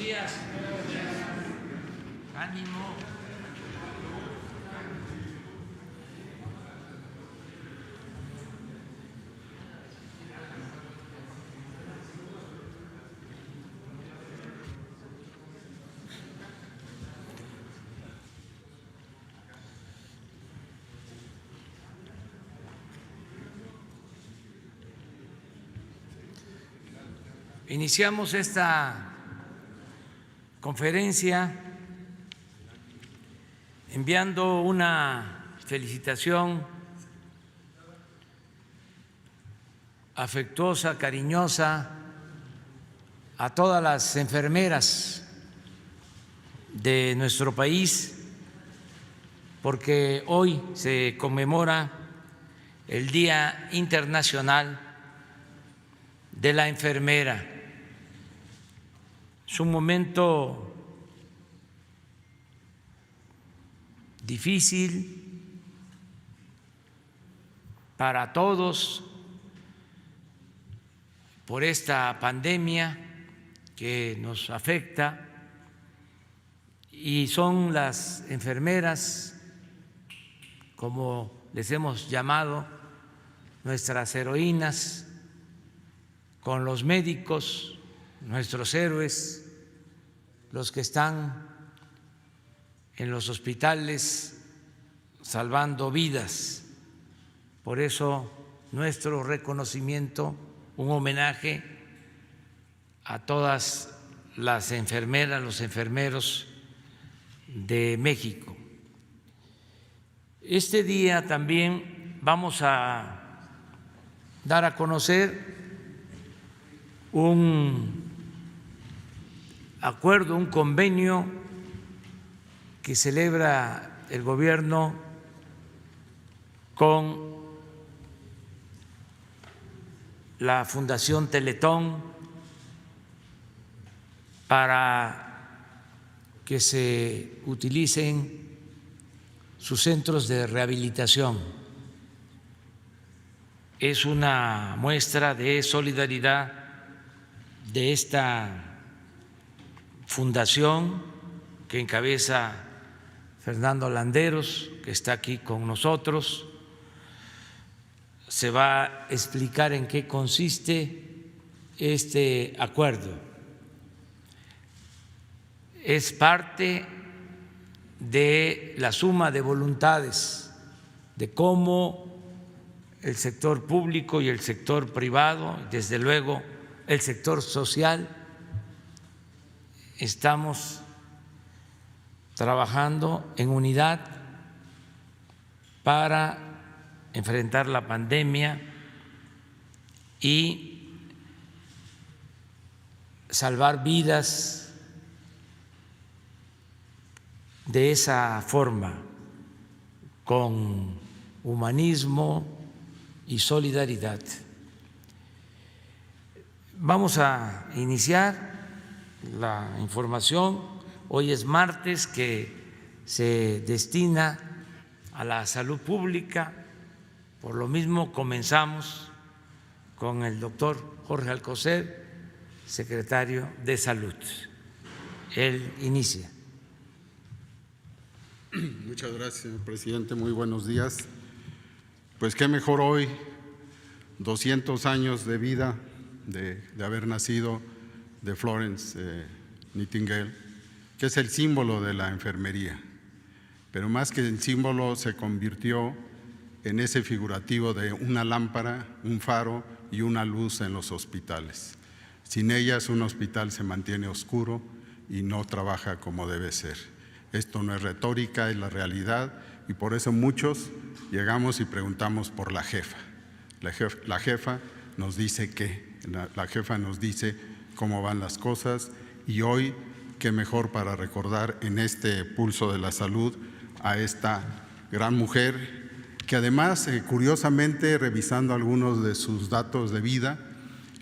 días. Ánimo. Iniciamos esta conferencia enviando una felicitación afectuosa, cariñosa a todas las enfermeras de nuestro país, porque hoy se conmemora el Día Internacional de la Enfermera. Es un momento difícil para todos por esta pandemia que nos afecta, y son las enfermeras, como les hemos llamado, nuestras heroínas, con los médicos, nuestros héroes, los que están en los hospitales salvando vidas. Por eso nuestro reconocimiento, un homenaje a todas las enfermeras, los enfermeros de México. Este día también vamos a dar a conocer un acuerdo, un convenio que celebra el gobierno con la Fundación Teletón para que se utilicen sus centros de rehabilitación. Es una muestra de solidaridad de esta fundación que encabeza Fernando Landeros, que está aquí con nosotros. Se va a explicar en qué consiste este acuerdo. Es parte de la suma de voluntades de cómo el sector público y el sector privado, desde luego el sector social, estamos trabajando en unidad para enfrentar la pandemia y salvar vidas de esa forma, con humanismo y solidaridad. Vamos a iniciar la información. Hoy es martes, que se destina a la salud pública. Por lo mismo comenzamos con el doctor Jorge Alcocer, secretario de Salud. Él inicia. Muchas gracias, señor presidente. Muy buenos días. Pues qué mejor hoy, 200 años de vida de haber nacido de Florence Nightingale, que es el símbolo de la enfermería, pero más que el símbolo se convirtió en ese figurativo de una lámpara, un faro y una luz en los hospitales. Sin ellas un hospital se mantiene oscuro y no trabaja como debe ser. Esto no es retórica, es la realidad, y por eso muchos llegamos y preguntamos por la jefa. La jefa nos dice qué, la jefa nos dice cómo van las cosas, y hoy qué mejor para recordar en este pulso de la salud a esta gran mujer que además, curiosamente, revisando algunos de sus datos de vida,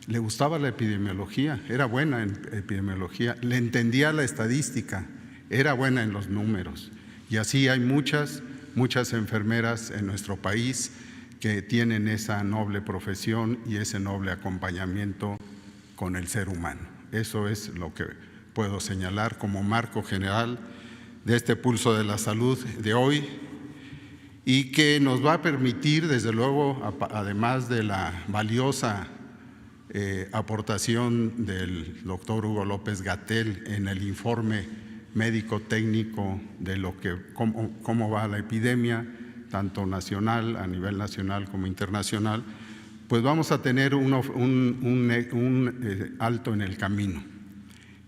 le gustaba la epidemiología, era buena en epidemiología, le entendía la estadística, era buena en los números, y así hay muchas enfermeras en nuestro país que tienen esa noble profesión y ese noble acompañamiento con el ser humano. Eso es lo que puedo señalar como marco general de este pulso de la salud de hoy, y que nos va a permitir, desde luego, además de la valiosa aportación del doctor Hugo López-Gatell en el informe médico técnico de cómo va la epidemia, tanto nacional, a nivel nacional como internacional, pues vamos a tener un alto en el camino,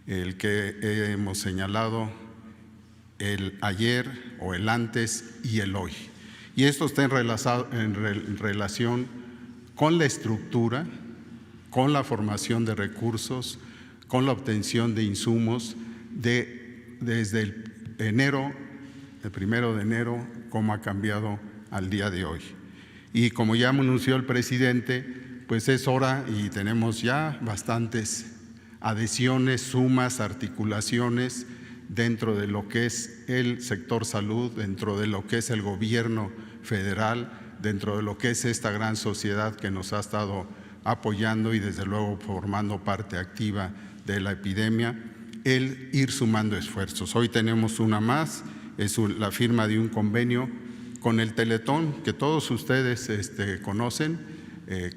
el que hemos señalado, el ayer o el antes y el hoy. Y esto está en relación con la estructura, con la formación de recursos, con la obtención de insumos desde el 1 de enero, cómo ha cambiado al día de hoy. Y como ya anunció el presidente, pues es hora, y tenemos ya bastantes adhesiones, sumas, articulaciones dentro de lo que es el sector salud, dentro de lo que es el gobierno federal, dentro de lo que es esta gran sociedad que nos ha estado apoyando y desde luego formando parte activa de la epidemia, el ir sumando esfuerzos. Hoy tenemos una más, es la firma de un convenio con el Teletón, que todos ustedes conocen,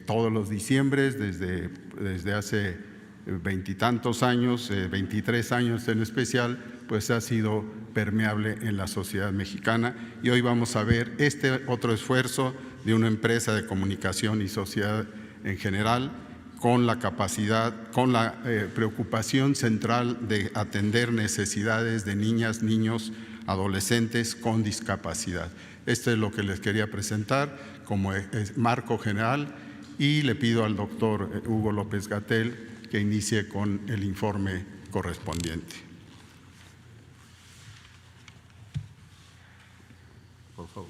todos los diciembres, desde hace veintitantos años, 23 años en especial, pues ha sido permeable en la sociedad mexicana. Y hoy vamos a ver este otro esfuerzo de una empresa de comunicación y sociedad en general, con la capacidad, con la preocupación central de atender necesidades de niñas, niños, adolescentes con discapacidad. Esto es lo que les quería presentar como marco general, y le pido al doctor Hugo López-Gatell que inicie con el informe correspondiente. Por favor.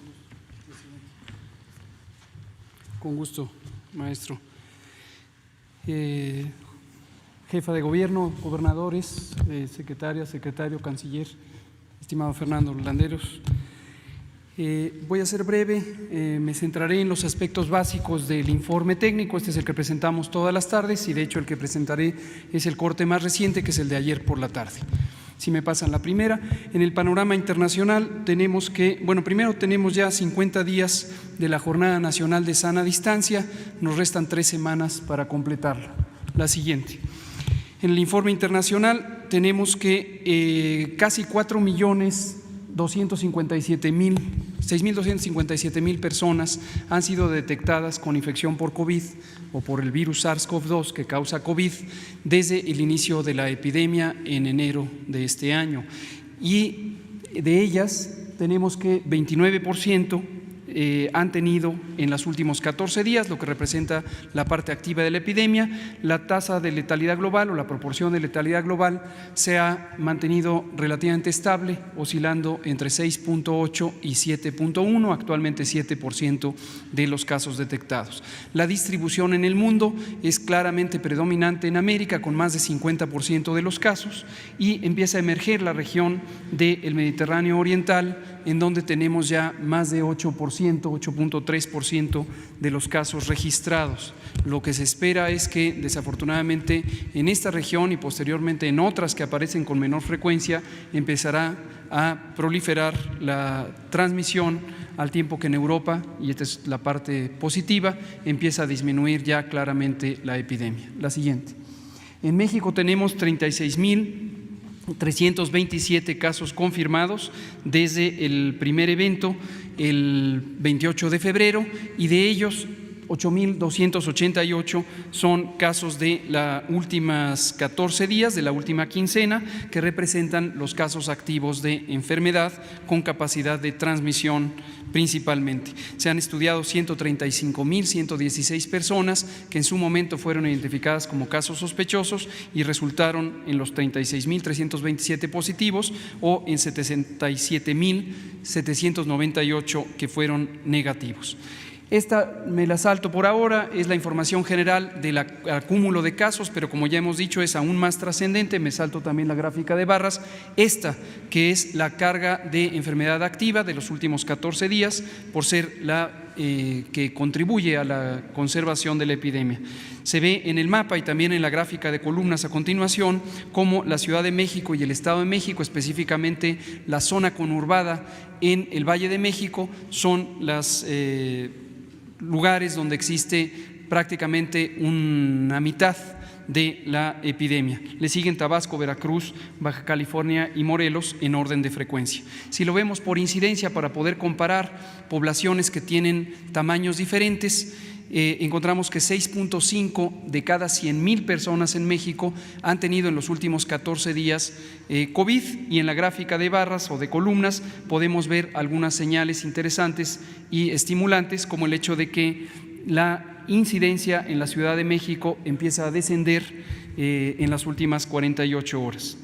Con gusto, maestro. Jefa de Gobierno, gobernadores, secretaria, secretario, canciller, estimado Fernando Landeros. Voy a ser breve, me centraré en los aspectos básicos del informe técnico. Este es el que presentamos todas las tardes y de hecho el que presentaré es el corte más reciente, que es el de ayer por la tarde. Si me pasan la primera, en el panorama internacional tenemos que, primero tenemos ya 50 días de la Jornada Nacional de Sana Distancia, nos restan 3 semanas para completarla. La siguiente. En el informe internacional tenemos que casi 6.257.000 personas han sido detectadas con infección por COVID o por el virus SARS-CoV-2 que causa COVID desde el inicio de la epidemia en enero de este año. Y de ellas tenemos que 29% han tenido en los últimos 14 días, lo que representa la parte activa de la epidemia. La tasa de letalidad global o la proporción de letalidad global se ha mantenido relativamente estable, oscilando entre 6.8 y 7.1, actualmente 7% de los casos detectados. La distribución en el mundo es claramente predominante en América, con más de 50% de los casos, y empieza a emerger la región del Mediterráneo Oriental, en donde tenemos ya más de 8.3% de los casos registrados. Lo que se espera es que, desafortunadamente, en esta región y posteriormente en otras que aparecen con menor frecuencia, empezará a proliferar la transmisión, al tiempo que en Europa, y esta es la parte positiva, empieza a disminuir ya claramente la epidemia. La siguiente. En México tenemos 36.327 casos confirmados desde el primer evento, el 28 de febrero, y de ellos 8.288 son casos de las últimas 14 días, de la última quincena, que representan los casos activos de enfermedad con capacidad de transmisión principalmente. Se han estudiado 135.116 personas que en su momento fueron identificadas como casos sospechosos y resultaron en los 36.327 positivos o en 77.798 que fueron negativos. Esta me la salto por ahora, es la información general del acúmulo de casos, pero como ya hemos dicho es aún más trascendente, me salto también la gráfica de barras, esta que es la carga de enfermedad activa de los últimos 14 días, por ser la que contribuye a la conservación de la epidemia. Se ve en el mapa y también en la gráfica de columnas a continuación cómo la Ciudad de México y el Estado de México, específicamente la zona conurbada en el Valle de México, son las lugares donde existe prácticamente una mitad de la epidemia. Le siguen Tabasco, Veracruz, Baja California y Morelos en orden de frecuencia. Si lo vemos por incidencia para poder comparar poblaciones que tienen tamaños diferentes, encontramos que 6.5 de cada 100,000 personas en México han tenido en los últimos 14 días COVID, y en la gráfica de barras o de columnas podemos ver algunas señales interesantes y estimulantes, como el hecho de que la incidencia en la Ciudad de México empieza a descender en las últimas 48 horas.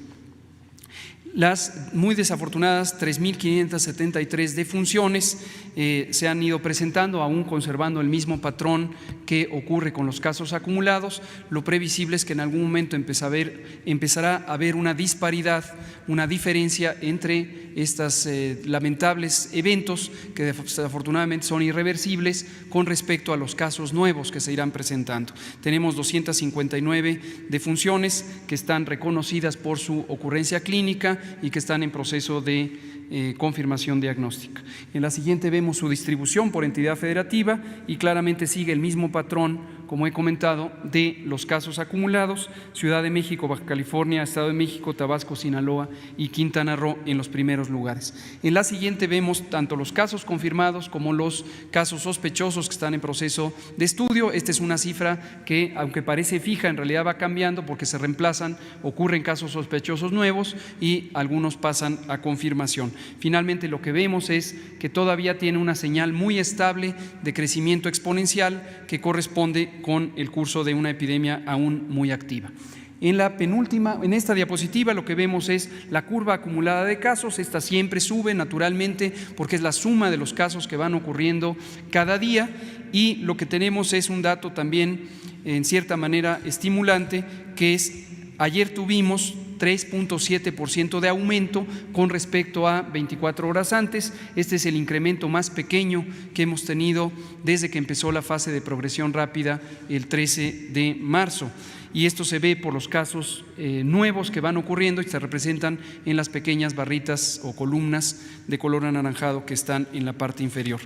Las muy desafortunadas 3.573 defunciones se han ido presentando, aún conservando el mismo patrón que ocurre con los casos acumulados. Lo previsible es que en algún momento empezará a haber una disparidad, una diferencia entre estos lamentables eventos que desafortunadamente son irreversibles con respecto a los casos nuevos que se irán presentando. Tenemos 259 defunciones que están reconocidas por su ocurrencia clínica y que están en proceso de confirmación diagnóstica. En la siguiente vemos su distribución por entidad federativa y claramente sigue el mismo patrón, como he comentado, de los casos acumulados: Ciudad de México, Baja California, Estado de México, Tabasco, Sinaloa y Quintana Roo en los primeros lugares. En la siguiente vemos tanto los casos confirmados como los casos sospechosos que están en proceso de estudio. Esta es una cifra que, aunque parece fija, en realidad va cambiando porque se reemplazan, ocurren casos sospechosos nuevos y algunos pasan a confirmación. Finalmente, lo que vemos es que todavía tiene una señal muy estable de crecimiento exponencial que corresponde con el curso de una epidemia aún muy activa. En la penúltima, en esta diapositiva, lo que vemos es la curva acumulada de casos. Esta siempre sube naturalmente porque es la suma de los casos que van ocurriendo cada día, y lo que tenemos es un dato también en cierta manera estimulante, que es ayer tuvimos 3.7% de aumento con respecto a 24 horas antes. Este es el incremento más pequeño que hemos tenido desde que empezó la fase de progresión rápida el 13 de marzo. Y esto se ve por los casos nuevos que van ocurriendo y se representan en las pequeñas barritas o columnas de color anaranjado que están en la parte inferior.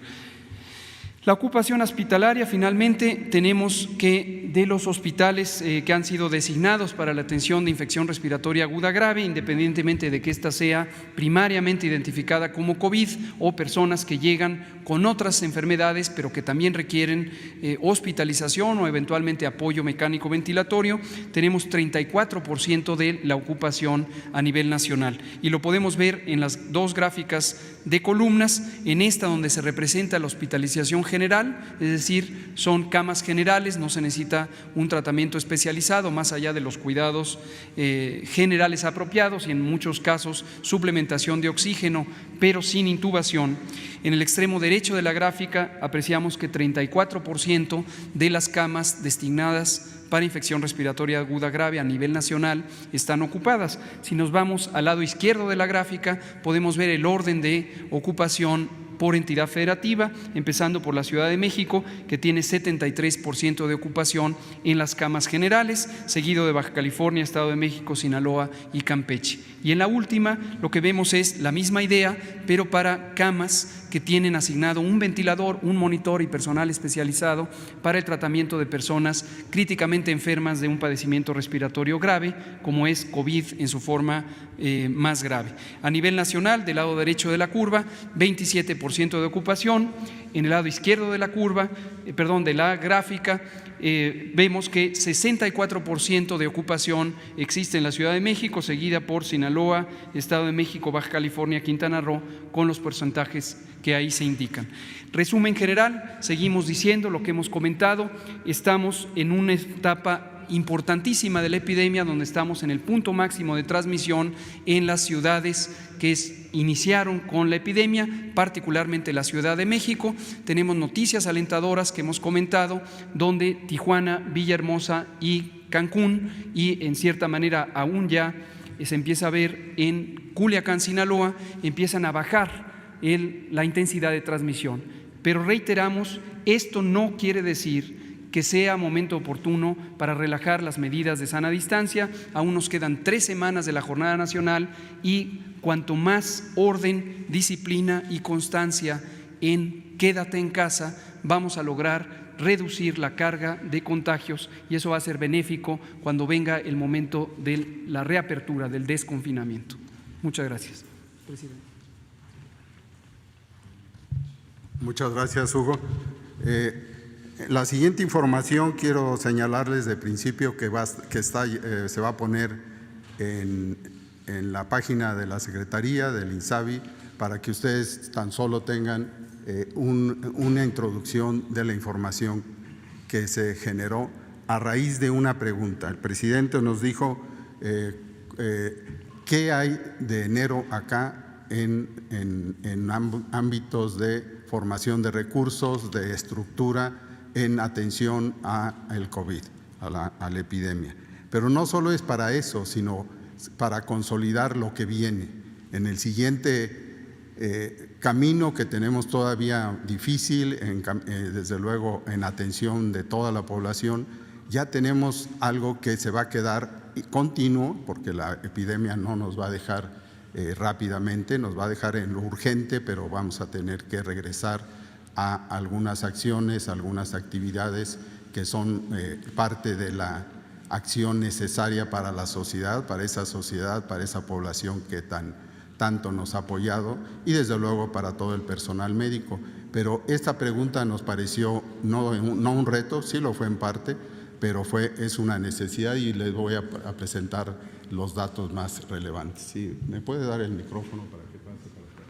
La ocupación hospitalaria, finalmente, tenemos que de los hospitales que han sido designados para la atención de infección respiratoria aguda grave, independientemente de que ésta sea primariamente identificada como COVID o personas que llegan con otras enfermedades, pero que también requieren hospitalización o eventualmente apoyo mecánico ventilatorio, tenemos 34% de la ocupación a nivel nacional. Y lo podemos ver en las dos gráficas de columnas, en esta donde se representa la hospitalización general, es decir, son camas generales, no se necesita un tratamiento especializado más allá de los cuidados generales apropiados y en muchos casos suplementación de oxígeno, pero sin intubación. En el extremo derecho de la gráfica apreciamos que 34% de las camas destinadas para infección respiratoria aguda grave a nivel nacional están ocupadas. Si nos vamos al lado izquierdo de la gráfica, podemos ver el orden de ocupación por entidad federativa, empezando por la Ciudad de México, que tiene 73% de ocupación en las camas generales, seguido de Baja California, Estado de México, Sinaloa y Campeche. Y en la última, lo que vemos es la misma idea, pero para camas que tienen asignado un ventilador, un monitor y personal especializado para el tratamiento de personas críticamente enfermas de un padecimiento respiratorio grave, como es COVID en su forma más grave. A nivel nacional, del lado derecho de la curva, 27% de ocupación. En el lado izquierdo de la curva, de la gráfica, vemos que 64% de ocupación existe en la Ciudad de México, seguida por Sinaloa, Estado de México, Baja California, Quintana Roo, con los porcentajes que ahí se indican. Resumen general, seguimos diciendo lo que hemos comentado, estamos en una etapa importantísima de la epidemia, donde estamos en el punto máximo de transmisión en las ciudades que iniciaron con la epidemia, particularmente la Ciudad de México. Tenemos noticias alentadoras que hemos comentado, donde Tijuana, Villahermosa y Cancún, y en cierta manera aún ya se empieza a ver en Culiacán, Sinaloa, empiezan a bajar la intensidad de transmisión. Pero reiteramos, esto no quiere decir que sea momento oportuno para relajar las medidas de sana distancia. Aún nos quedan 3 semanas de la jornada nacional y cuanto más orden, disciplina y constancia en quédate en casa, vamos a lograr reducir la carga de contagios, y eso va a ser benéfico cuando venga el momento de la reapertura, del desconfinamiento. Muchas gracias, presidente. Muchas gracias, Hugo. La siguiente información quiero señalarles de principio que se va a poner en la página de la Secretaría del INSABI, para que ustedes tan solo tengan una introducción de la información que se generó a raíz de una pregunta. El presidente nos dijo qué hay de enero acá en ámbitos de formación de recursos, de estructura en atención al COVID, a la epidemia. Pero no solo es para eso, sino para consolidar lo que viene. En el siguiente camino que tenemos todavía difícil, desde luego en atención de toda la población, ya tenemos algo que se va a quedar continuo, porque la epidemia no nos va a dejar rápidamente, nos va a dejar en lo urgente, pero vamos a tener que regresar a algunas acciones, algunas actividades que son parte de la acción necesaria para la sociedad, para esa población que tanto nos ha apoyado, y desde luego para todo el personal médico. Pero esta pregunta nos pareció no un reto, sí lo fue en parte, pero es una necesidad, y les voy a presentar los datos más relevantes. Sí, ¿me puede dar el micrófono para que pase para acá?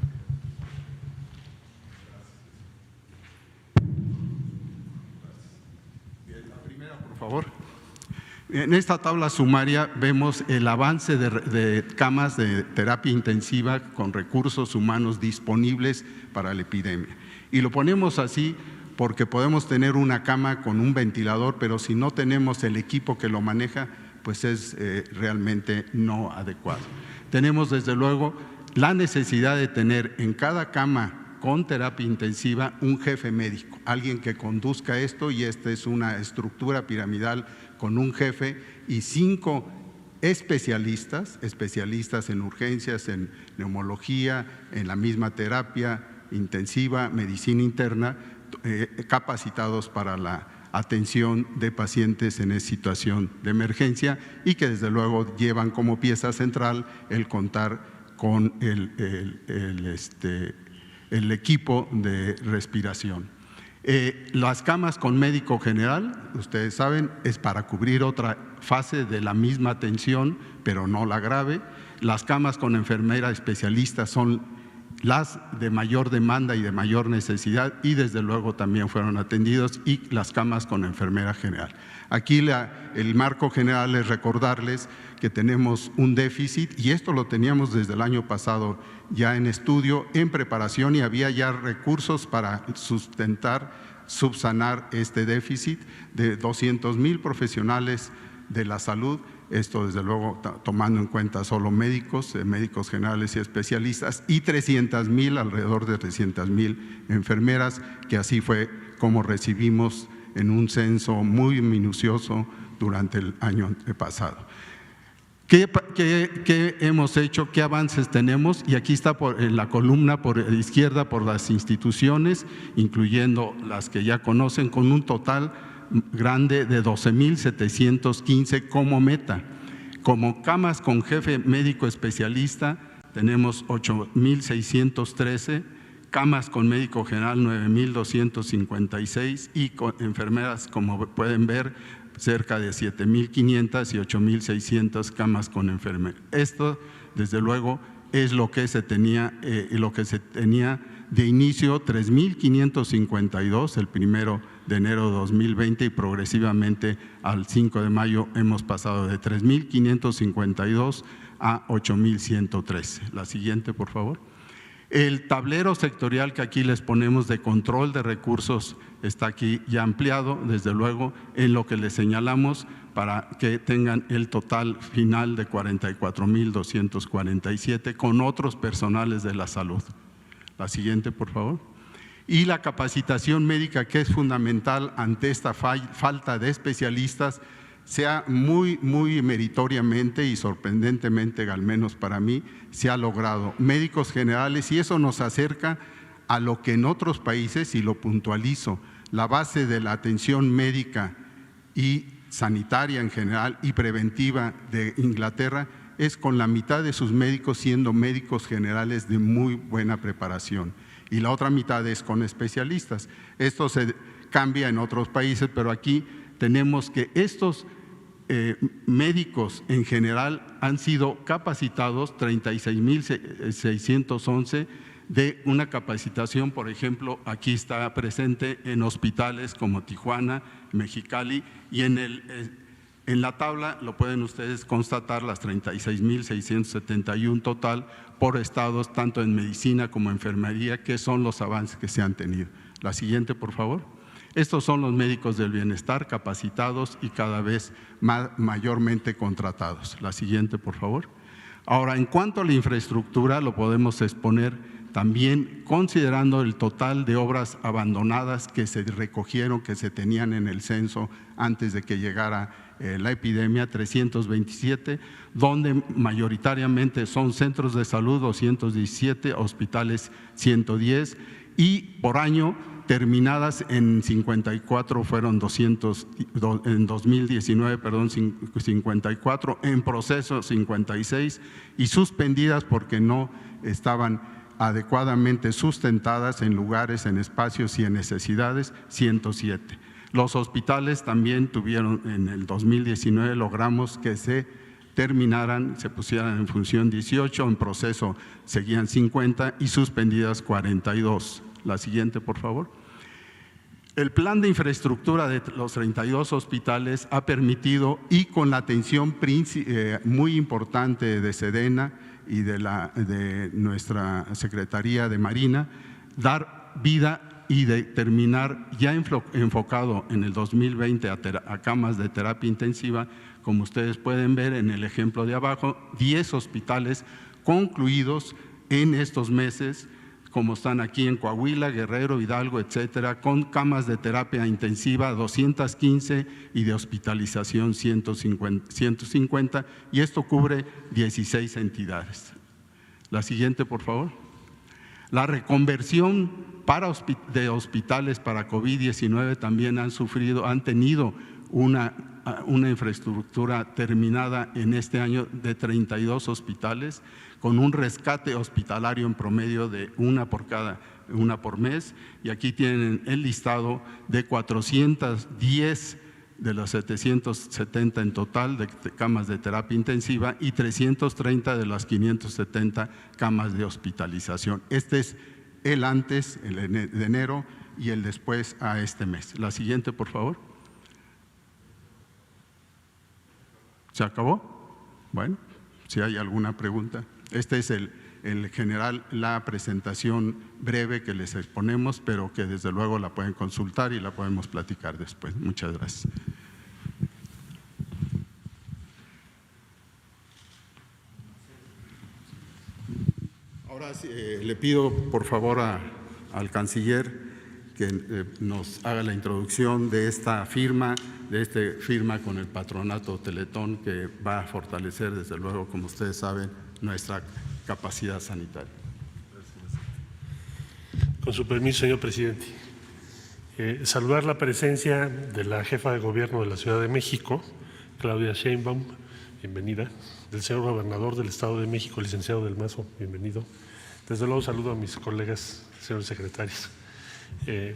Bien, la primera, por favor. En esta tabla sumaria vemos el avance de camas de terapia intensiva con recursos humanos disponibles para la epidemia. Y lo ponemos así porque podemos tener una cama con un ventilador, pero si no tenemos el equipo que lo maneja, pues es realmente no adecuado. Tenemos desde luego la necesidad de tener en cada cama con terapia intensiva un jefe médico, alguien que conduzca esto, y esta es una estructura piramidal con un jefe y 5 especialistas en urgencias, en neumología, en la misma terapia intensiva, medicina interna, capacitados para la atención de pacientes en situación de emergencia, y que desde luego llevan como pieza central el contar con el equipo de respiración. Las camas con médico general, ustedes saben, es para cubrir otra fase de la misma atención, pero no la grave. Las camas con enfermera especialista son las de mayor demanda y de mayor necesidad, y desde luego también fueron atendidos, y las camas con enfermera general. Aquí el marco general es recordarles que tenemos un déficit, y esto lo teníamos desde el año pasado ya en estudio, en preparación, y había ya recursos para subsanar este déficit de 200,000 profesionales de la salud. Esto desde luego tomando en cuenta solo médicos generales y especialistas, y 300,000, alrededor de 300,000 enfermeras, que así fue como recibimos en un censo muy minucioso durante el año pasado. ¿Qué hemos hecho? ¿Qué avances tenemos? Y aquí está en la columna por izquierda por las instituciones, incluyendo las que ya conocen, con un total grande de 12,715 como meta. Como camas con jefe médico especialista tenemos 8,613, camas con médico general 9,256, y con enfermeras, como pueden ver, cerca de 7,500 y 8,600 camas con enfermera. Esto, desde luego, es lo que se tenía de inicio, 3,552 el 1 de enero de 2020 y progresivamente al 5 de mayo hemos pasado de 3.552 a 8.113. La siguiente, por favor. El tablero sectorial que aquí les ponemos de control de recursos está aquí ya ampliado, desde luego, en lo que les señalamos para que tengan el total final de 44.247 con otros personales de la salud. La siguiente, por favor. Y la capacitación médica, que es fundamental ante esta falta de especialistas, sea muy meritoriamente y sorprendentemente, al menos para mí, se ha logrado. Médicos generales, y eso nos acerca a lo que en otros países, y lo puntualizo, la base de la atención médica y sanitaria en general y preventiva de Inglaterra es con la mitad de sus médicos siendo médicos generales de muy buena preparación y la otra mitad es con especialistas. Esto se cambia en otros países, pero aquí tenemos que estos médicos en general han sido capacitados 36.611 de una capacitación, por ejemplo, aquí está presente en hospitales como Tijuana, Mexicali, y en la tabla lo pueden ustedes constatar, las 36.671 total por estados, tanto en medicina como enfermería, que son los avances que se han tenido. La siguiente, por favor. Estos son los médicos del bienestar capacitados y cada vez mayormente contratados. La siguiente, por favor. Ahora, en cuanto a la infraestructura, lo podemos exponer también considerando el total de obras abandonadas que se recogieron, que se tenían en el censo antes de que llegara la epidemia, 327, donde mayoritariamente son centros de salud 217, hospitales 110 y por año terminadas en 54 fueron 200, en 2019, perdón, 54, en proceso 56 y suspendidas porque no estaban adecuadamente sustentadas en lugares, en espacios y en necesidades, 107. Los hospitales también tuvieron, en el 2019 logramos que se terminaran, se pusieran en función 18, en proceso seguían 50 y suspendidas 42. La siguiente, por favor. El plan de infraestructura de los 32 hospitales ha permitido, y con la atención muy importante de Sedena y de nuestra Secretaría de Marina, dar vida y de terminar ya enfocado en el 2020 a camas de terapia intensiva, como ustedes pueden ver en el ejemplo de abajo, 10 hospitales concluidos en estos meses, como están aquí en Coahuila, Guerrero, Hidalgo, etcétera, con camas de terapia intensiva 215 y de hospitalización 150, y esto cubre 16 entidades. La siguiente, por favor. La reconversión de hospitales para COVID-19 también han tenido una infraestructura terminada en este año de 32 hospitales, con un rescate hospitalario en promedio de una por mes, y aquí tienen el listado de 410 de los 770 en total de camas de terapia intensiva y 330 de las 570 camas de hospitalización. Este es el antes, el de enero, y el después a este mes. La siguiente, por favor. ¿Se acabó? Bueno, si hay alguna pregunta. Este es el general, la presentación breve que les exponemos, pero que desde luego la pueden consultar y la podemos platicar después. Muchas gracias. Ahora sí, le pido por favor al canciller que nos haga la introducción de esta firma con el patronato Teletón, que va a fortalecer, desde luego, como ustedes saben, nuestra capacidad sanitaria. Con su permiso, señor presidente. Saludar la presencia de la jefa de gobierno de la Ciudad de México, Claudia Sheinbaum, bienvenida, del señor gobernador del Estado de México, licenciado Del Mazo, bienvenido. Desde luego saludo a mis colegas, señores secretarios,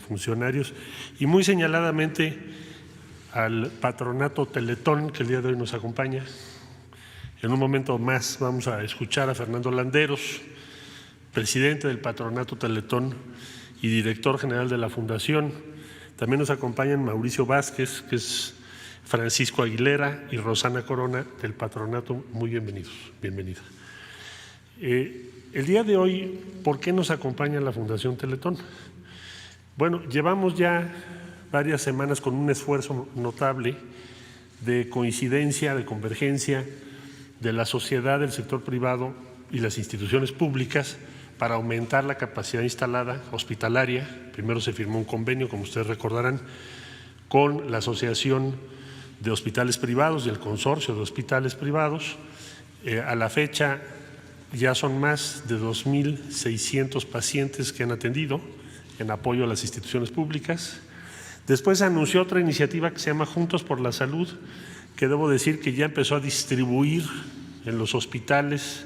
funcionarios, y muy señaladamente al patronato Teletón, que el día de hoy nos acompaña. En un momento más vamos a escuchar a Fernando Landeros, presidente del patronato Teletón y director general de la Fundación. También nos acompañan Mauricio Vázquez, que es Francisco Aguilera y Rosana Corona del patronato. Muy bienvenidos, bienvenida. El día de hoy, ¿por qué nos acompaña la Fundación Teletón? Bueno, llevamos ya varias semanas con un esfuerzo notable de coincidencia, de convergencia de la sociedad, del sector privado y las instituciones públicas para aumentar la capacidad instalada hospitalaria. Primero se firmó un convenio, como ustedes recordarán, con la Asociación de Hospitales Privados y el Consorcio de Hospitales Privados. A la fecha ya son más de 2.600 pacientes que han atendido en apoyo a las instituciones públicas. Después se anunció otra iniciativa que se llama Juntos por la Salud, que debo decir que ya empezó a distribuir en los hospitales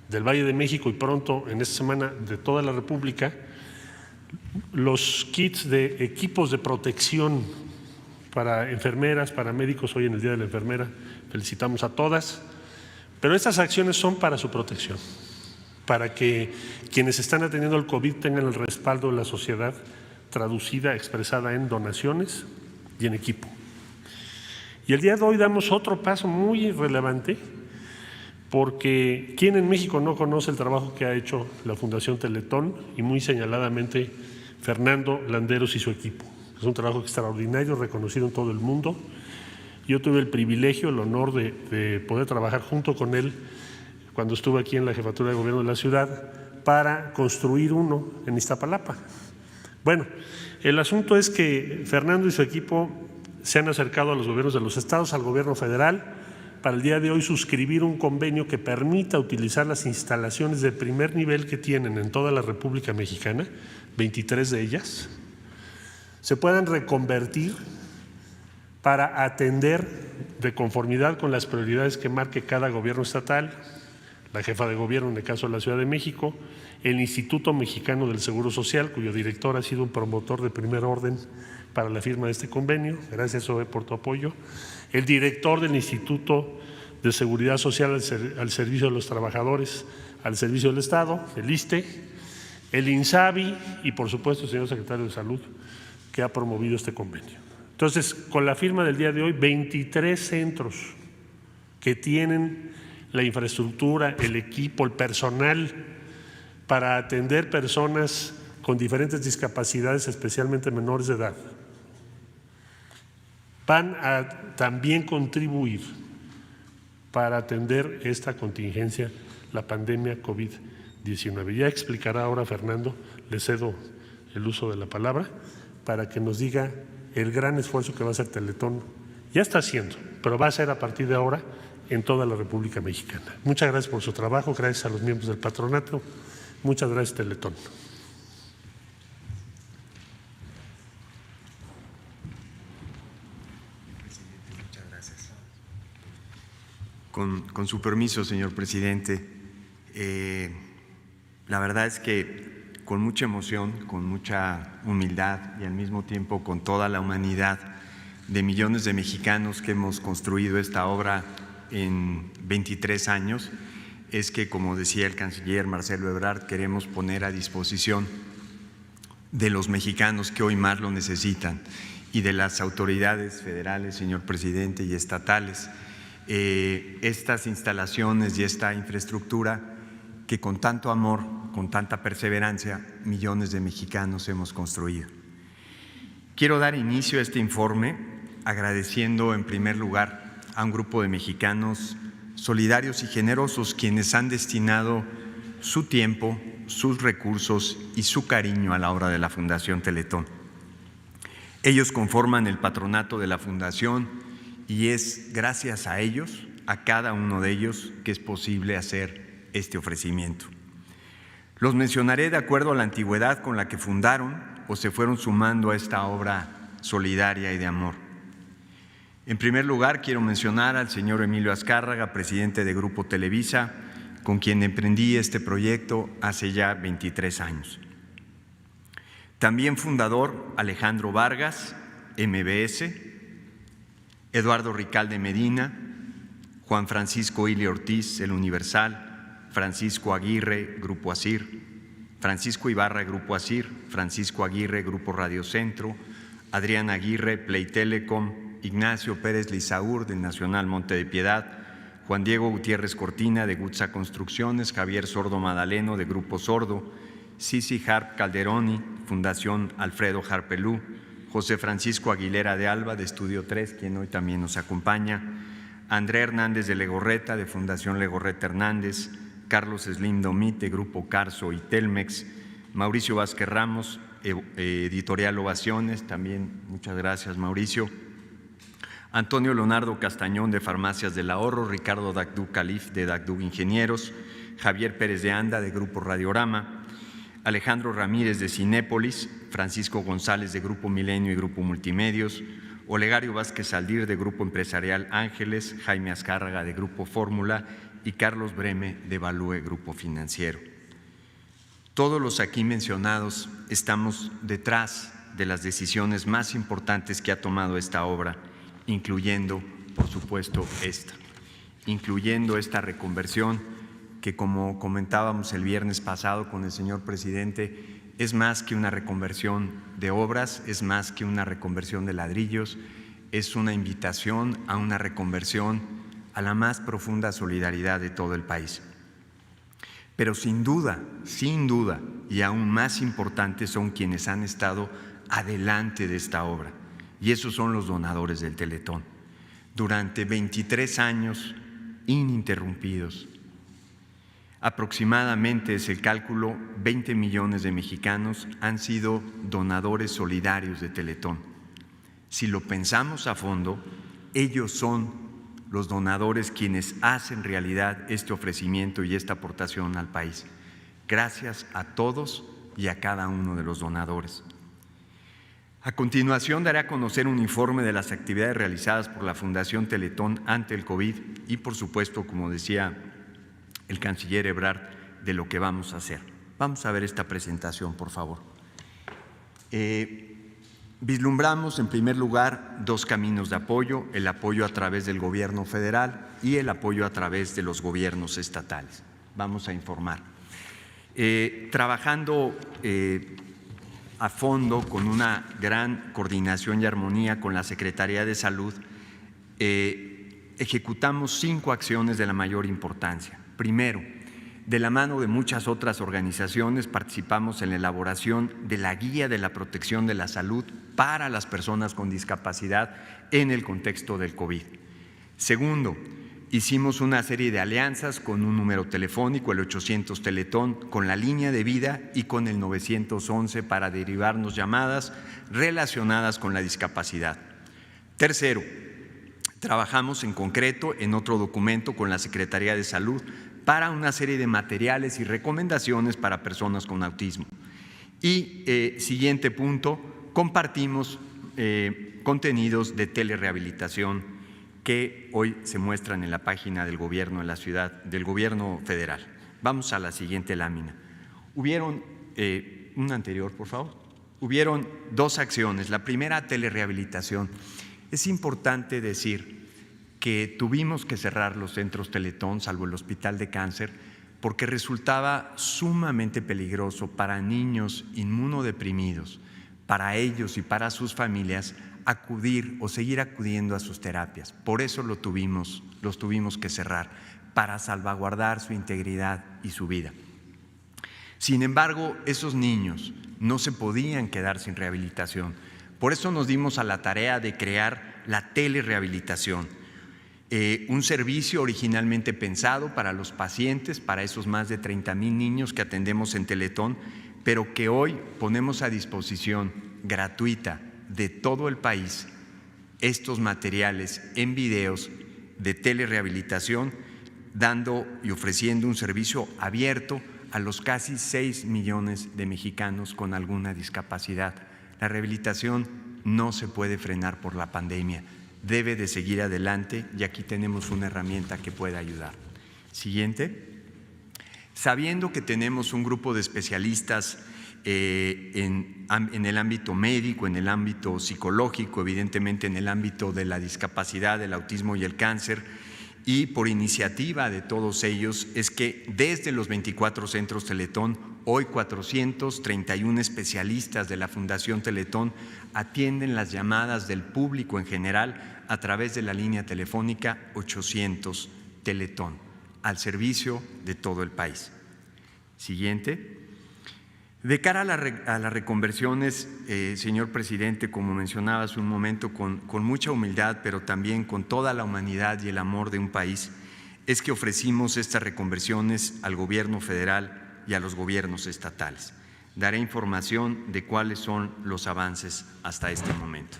del Valle de México y pronto en esta semana de toda la República los kits de equipos de protección para enfermeras, para médicos. Hoy en el Día de la Enfermera felicitamos a todas, pero estas acciones son para su protección, para que quienes están atendiendo el COVID tengan el respaldo de la sociedad traducida, expresada en donaciones y en equipo. Y el día de hoy damos otro paso muy relevante, porque ¿quién en México no conoce el trabajo que ha hecho la Fundación Teletón y muy señaladamente Fernando Landeros y su equipo? Es un trabajo extraordinario, reconocido en todo el mundo. Yo tuve el privilegio, el honor de poder trabajar junto con él cuando estuve aquí en la Jefatura de Gobierno de la ciudad para construir uno en Iztapalapa. Bueno, el asunto es que Fernando y su equipo se han acercado a los gobiernos de los estados, al gobierno federal, para el día de hoy suscribir un convenio que permita utilizar las instalaciones de primer nivel que tienen en toda la República Mexicana, 23 de ellas, se puedan reconvertir para atender de conformidad con las prioridades que marque cada gobierno estatal, la jefa de gobierno en el caso de la Ciudad de México, el Instituto Mexicano del Seguro Social, cuyo director ha sido un promotor de primer orden para la firma de este convenio. Gracias, Zoe, por tu apoyo. El director del Instituto de Seguridad Social al servicio de los trabajadores, al servicio del Estado, el ISSSTE, el INSABI y, por supuesto, el señor secretario de Salud, que ha promovido este convenio. Entonces, con la firma del día de hoy, 23 centros que tienen la infraestructura, el equipo, el personal para atender personas con diferentes discapacidades, especialmente menores de edad, van a también contribuir para atender esta contingencia, la pandemia COVID-19. Ya explicará ahora Fernando, le cedo el uso de la palabra, para que nos diga el gran esfuerzo que va a hacer Teletón. Ya está haciendo, pero va a ser a partir de ahora en toda la República Mexicana. Muchas gracias por su trabajo, gracias a los miembros del patronato, muchas gracias Teletón. Muchas gracias. Con su permiso, señor presidente, la verdad es que con mucha emoción, con mucha humildad y al mismo tiempo con toda la humanidad de millones de mexicanos que hemos construido esta obra en 23 años, es que, como decía el canciller Marcelo Ebrard, queremos poner a disposición de los mexicanos que hoy más lo necesitan y de las autoridades federales, señor presidente, y estatales, estas instalaciones y esta infraestructura que con tanto amor, con tanta perseverancia, millones de mexicanos hemos construido. Quiero dar inicio a este informe agradeciendo en primer lugar a un grupo de mexicanos solidarios y generosos quienes han destinado su tiempo, sus recursos y su cariño a la obra de la Fundación Teletón. Ellos conforman el patronato de la Fundación y es gracias a ellos, a cada uno de ellos, que es posible hacer este ofrecimiento. Los mencionaré de acuerdo a la antigüedad con la que fundaron o se fueron sumando a esta obra solidaria y de amor. En primer lugar, quiero mencionar al señor Emilio Azcárraga, presidente de Grupo Televisa, con quien emprendí este proyecto hace ya 23 años. También fundador Alejandro Vargas, MBS, Eduardo Ricalde Medina, Juan Francisco Ili Ortiz, El Universal, Francisco Aguirre, Grupo ASIR, Francisco Ibarra, Grupo ASIR, Francisco Aguirre, Grupo Radio Centro, Adrián Aguirre, Play Telecom, Ignacio Pérez Lizaur, del Nacional Monte de Piedad, Juan Diego Gutiérrez Cortina, de Gutsa Construcciones, Javier Sordo Madaleno, de Grupo Sordo, Sisi Harp Calderoni, Fundación Alfredo Harpelú, José Francisco Aguilera de Alba, de Estudio 3, quien hoy también nos acompaña, André Hernández de Legorreta, de Fundación Legorreta Hernández, Carlos Slim Domit, de Grupo Carso y Telmex, Mauricio Vázquez Ramos, Editorial Ovaciones, también muchas gracias Mauricio, Antonio Leonardo Castañón, de Farmacias del Ahorro, Ricardo Dagdú Calif, de Dagdú Ingenieros, Javier Pérez de Anda, de Grupo Radiorama, Alejandro Ramírez, de Cinépolis, Francisco González, de Grupo Milenio y Grupo Multimedios, Olegario Vázquez Aldir, de Grupo Empresarial Ángeles, Jaime Azcárraga, de Grupo Fórmula y Carlos Breme, de Value Grupo Financiero. Todos los aquí mencionados estamos detrás de las decisiones más importantes que ha tomado esta obra, incluyendo, por supuesto, incluyendo esta reconversión que, como comentábamos el viernes pasado con el señor presidente, es más que una reconversión de obras, es más que una reconversión de ladrillos, es una invitación a una reconversión a la más profunda solidaridad de todo el país. Pero sin duda, y aún más importante son quienes han estado adelante de esta obra, y esos son los donadores del Teletón. Durante 23 años ininterrumpidos, aproximadamente, es el cálculo, 20 millones de mexicanos han sido donadores solidarios de Teletón. Si lo pensamos a fondo, ellos son los donadores quienes hacen realidad este ofrecimiento y esta aportación al país. Gracias a todos y a cada uno de los donadores. A continuación daré a conocer un informe de las actividades realizadas por la Fundación Teletón ante el COVID y, por supuesto, como decía el canciller Ebrard, de lo que vamos a hacer. Vamos a ver esta presentación, por favor. Vislumbramos, en primer lugar, dos caminos de apoyo: el apoyo a través del gobierno federal y el apoyo a través de los gobiernos estatales. Vamos a informar. Trabajando a fondo, con una gran coordinación y armonía con la Secretaría de Salud, ejecutamos 5 acciones de la mayor importancia. Primero, de la mano de muchas otras organizaciones, participamos en la elaboración de la Guía de la Protección de la Salud para las personas con discapacidad en el contexto del COVID. Segundo, hicimos una serie de alianzas con un número telefónico, el 800 Teletón, con la Línea de Vida y con el 911 para derivarnos llamadas relacionadas con la discapacidad. Tercero, trabajamos en concreto en otro documento con la Secretaría de Salud para una serie de materiales y recomendaciones para personas con autismo. Y siguiente punto, compartimos contenidos de telerehabilitación que hoy se muestran en la página del gobierno de la ciudad, del gobierno federal. Vamos a la siguiente lámina. Hubieron, una anterior, por favor. Hubieron 2 acciones. La primera, telerehabilitación. Es importante decir que tuvimos que cerrar los centros Teletón, salvo el Hospital de Cáncer, porque resultaba sumamente peligroso para niños inmunodeprimidos, para ellos y para sus familias, acudir o seguir acudiendo a sus terapias. Por eso los tuvimos que cerrar, para salvaguardar su integridad y su vida. Sin embargo, esos niños no se podían quedar sin rehabilitación. Por eso nos dimos a la tarea de crear la telerehabilitación, un servicio originalmente pensado para los pacientes, para esos más de 30,000 niños que atendemos en Teletón, pero que hoy ponemos a disposición gratuita de todo el país estos materiales en videos de telerehabilitación, dando y ofreciendo un servicio abierto a los casi 6 millones de mexicanos con alguna discapacidad. La rehabilitación no se puede frenar por la pandemia, debe de seguir adelante y aquí tenemos una herramienta que puede ayudar. Siguiente. Sabiendo que tenemos un grupo de especialistas en el ámbito médico, en el ámbito psicológico, evidentemente en el ámbito de la discapacidad, el autismo y el cáncer, y por iniciativa de todos ellos es que desde los 24 centros Teletón, hoy 431 especialistas de la Fundación Teletón atienden las llamadas del público en general a través de la línea telefónica 800 Teletón, al servicio de todo el país. Siguiente. De cara a las reconversiones, señor presidente, como mencionaba hace un momento, con mucha humildad, pero también con toda la humanidad y el amor de un país, es que ofrecimos estas reconversiones al gobierno federal y a los gobiernos estatales. Daré información de cuáles son los avances hasta este momento.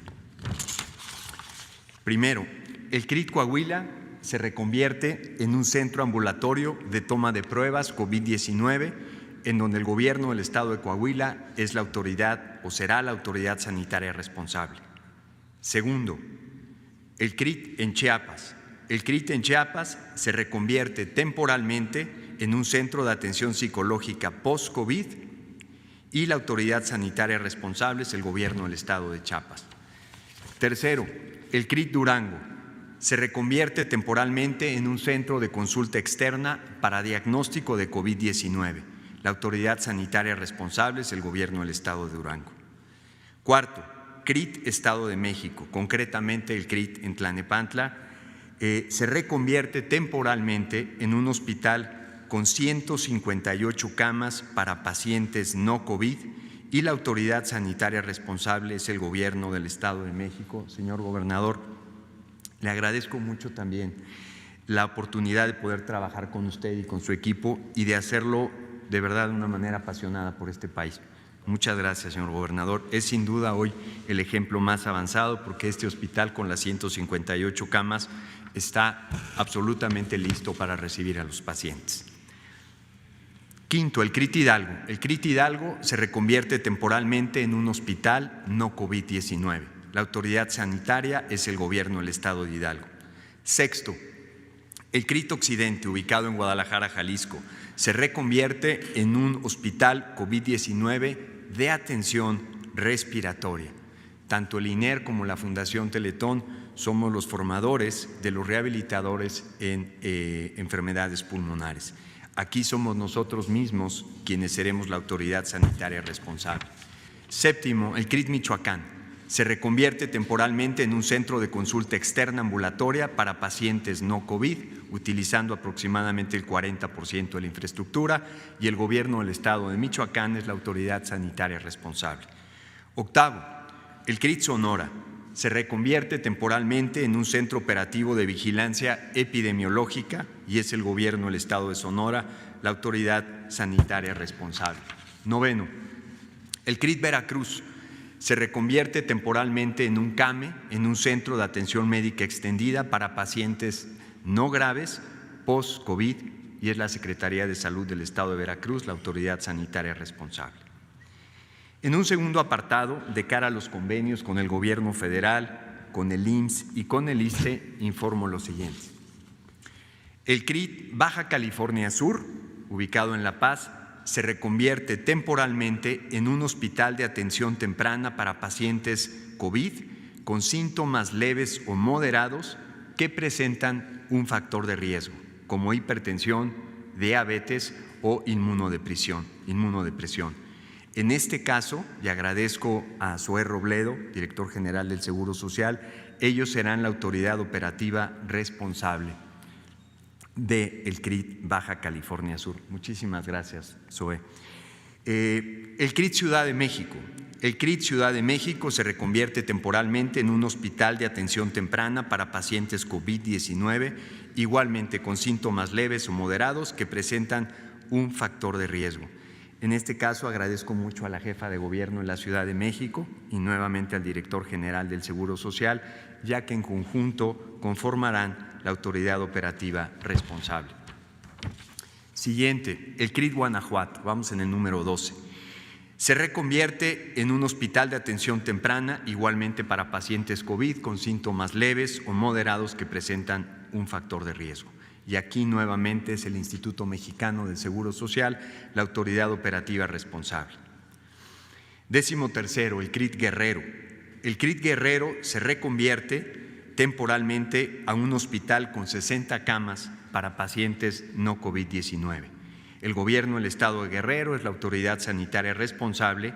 Primero, el CRIT Coahuila se reconvierte en un centro ambulatorio de toma de pruebas COVID-19, en donde el gobierno del estado de Coahuila es la autoridad o será la autoridad sanitaria responsable. Segundo, el CRIT en Chiapas. El CRIT en Chiapas se reconvierte temporalmente en un centro de atención psicológica post-COVID y la autoridad sanitaria responsable es el gobierno del estado de Chiapas. Tercero, el CRIT Durango se reconvierte temporalmente en un centro de consulta externa para diagnóstico de COVID-19. La autoridad sanitaria responsable es el gobierno del estado de Durango. Cuarto, CRIT Estado de México, concretamente el CRIT en Tlalnepantla, se reconvierte temporalmente en un hospital con 158 camas para pacientes no COVID y la autoridad sanitaria responsable es el gobierno del estado de México. Señor gobernador, le agradezco mucho también la oportunidad de poder trabajar con usted y con su equipo y de hacerlo de verdad de una manera apasionada por este país. Muchas gracias, señor gobernador. Es sin duda hoy el ejemplo más avanzado porque este hospital con las 158 camas está absolutamente listo para recibir a los pacientes. Quinto, el CRIT Hidalgo. El CRIT Hidalgo se reconvierte temporalmente en un hospital no COVID-19. La autoridad sanitaria es el gobierno del estado de Hidalgo. Sexto, el CRIT Occidente, ubicado en Guadalajara, Jalisco, se reconvierte en un hospital COVID-19 de atención respiratoria. Tanto el INER como la Fundación Teletón somos los formadores de los rehabilitadores en enfermedades pulmonares. Aquí somos nosotros mismos quienes seremos la autoridad sanitaria responsable. Séptimo, el CRIT Michoacán se reconvierte temporalmente en un centro de consulta externa ambulatoria para pacientes no COVID, utilizando aproximadamente el 40% de la infraestructura y el gobierno del estado de Michoacán es la autoridad sanitaria responsable. Octavo, el CRIT Sonora se reconvierte temporalmente en un centro operativo de vigilancia epidemiológica y es el gobierno del estado de Sonora la autoridad sanitaria responsable. Noveno, el CRIT Veracruz se reconvierte temporalmente en un CAME, en un centro de atención médica extendida para pacientes no graves post-COVID y es la Secretaría de Salud del Estado de Veracruz la autoridad sanitaria responsable. En un segundo apartado, de cara a los convenios con el gobierno federal, con el IMSS y con el ISSSTE, informo lo siguiente. El CRIT Baja California Sur, ubicado en La Paz, se reconvierte temporalmente en un hospital de atención temprana para pacientes COVID con síntomas leves o moderados que presentan un factor de riesgo, como hipertensión, diabetes o inmunodepresión. En este caso, y agradezco a Zoé Robledo, director general del Seguro Social, ellos serán la autoridad operativa responsable del CRIT Baja California Sur. Muchísimas gracias, Zoé. El CRIT Ciudad de México. El CRIT Ciudad de México se reconvierte temporalmente en un hospital de atención temprana para pacientes COVID-19, igualmente con síntomas leves o moderados que presentan un factor de riesgo. En este caso agradezco mucho a la jefa de gobierno de la Ciudad de México y nuevamente al director general del Seguro Social, ya que en conjunto conformarán la autoridad operativa responsable. Siguiente, el CRIT Guanajuato, vamos en el número 12. Se reconvierte en un hospital de atención temprana, igualmente para pacientes COVID con síntomas leves o moderados que presentan un factor de riesgo. Y aquí nuevamente es el Instituto Mexicano del Seguro Social, la autoridad operativa responsable. 13º, el CRIT Guerrero. El CRIT Guerrero se reconvierte temporalmente a un hospital con 60 camas para pacientes no COVID-19. El gobierno del Estado de Guerrero es la autoridad sanitaria responsable,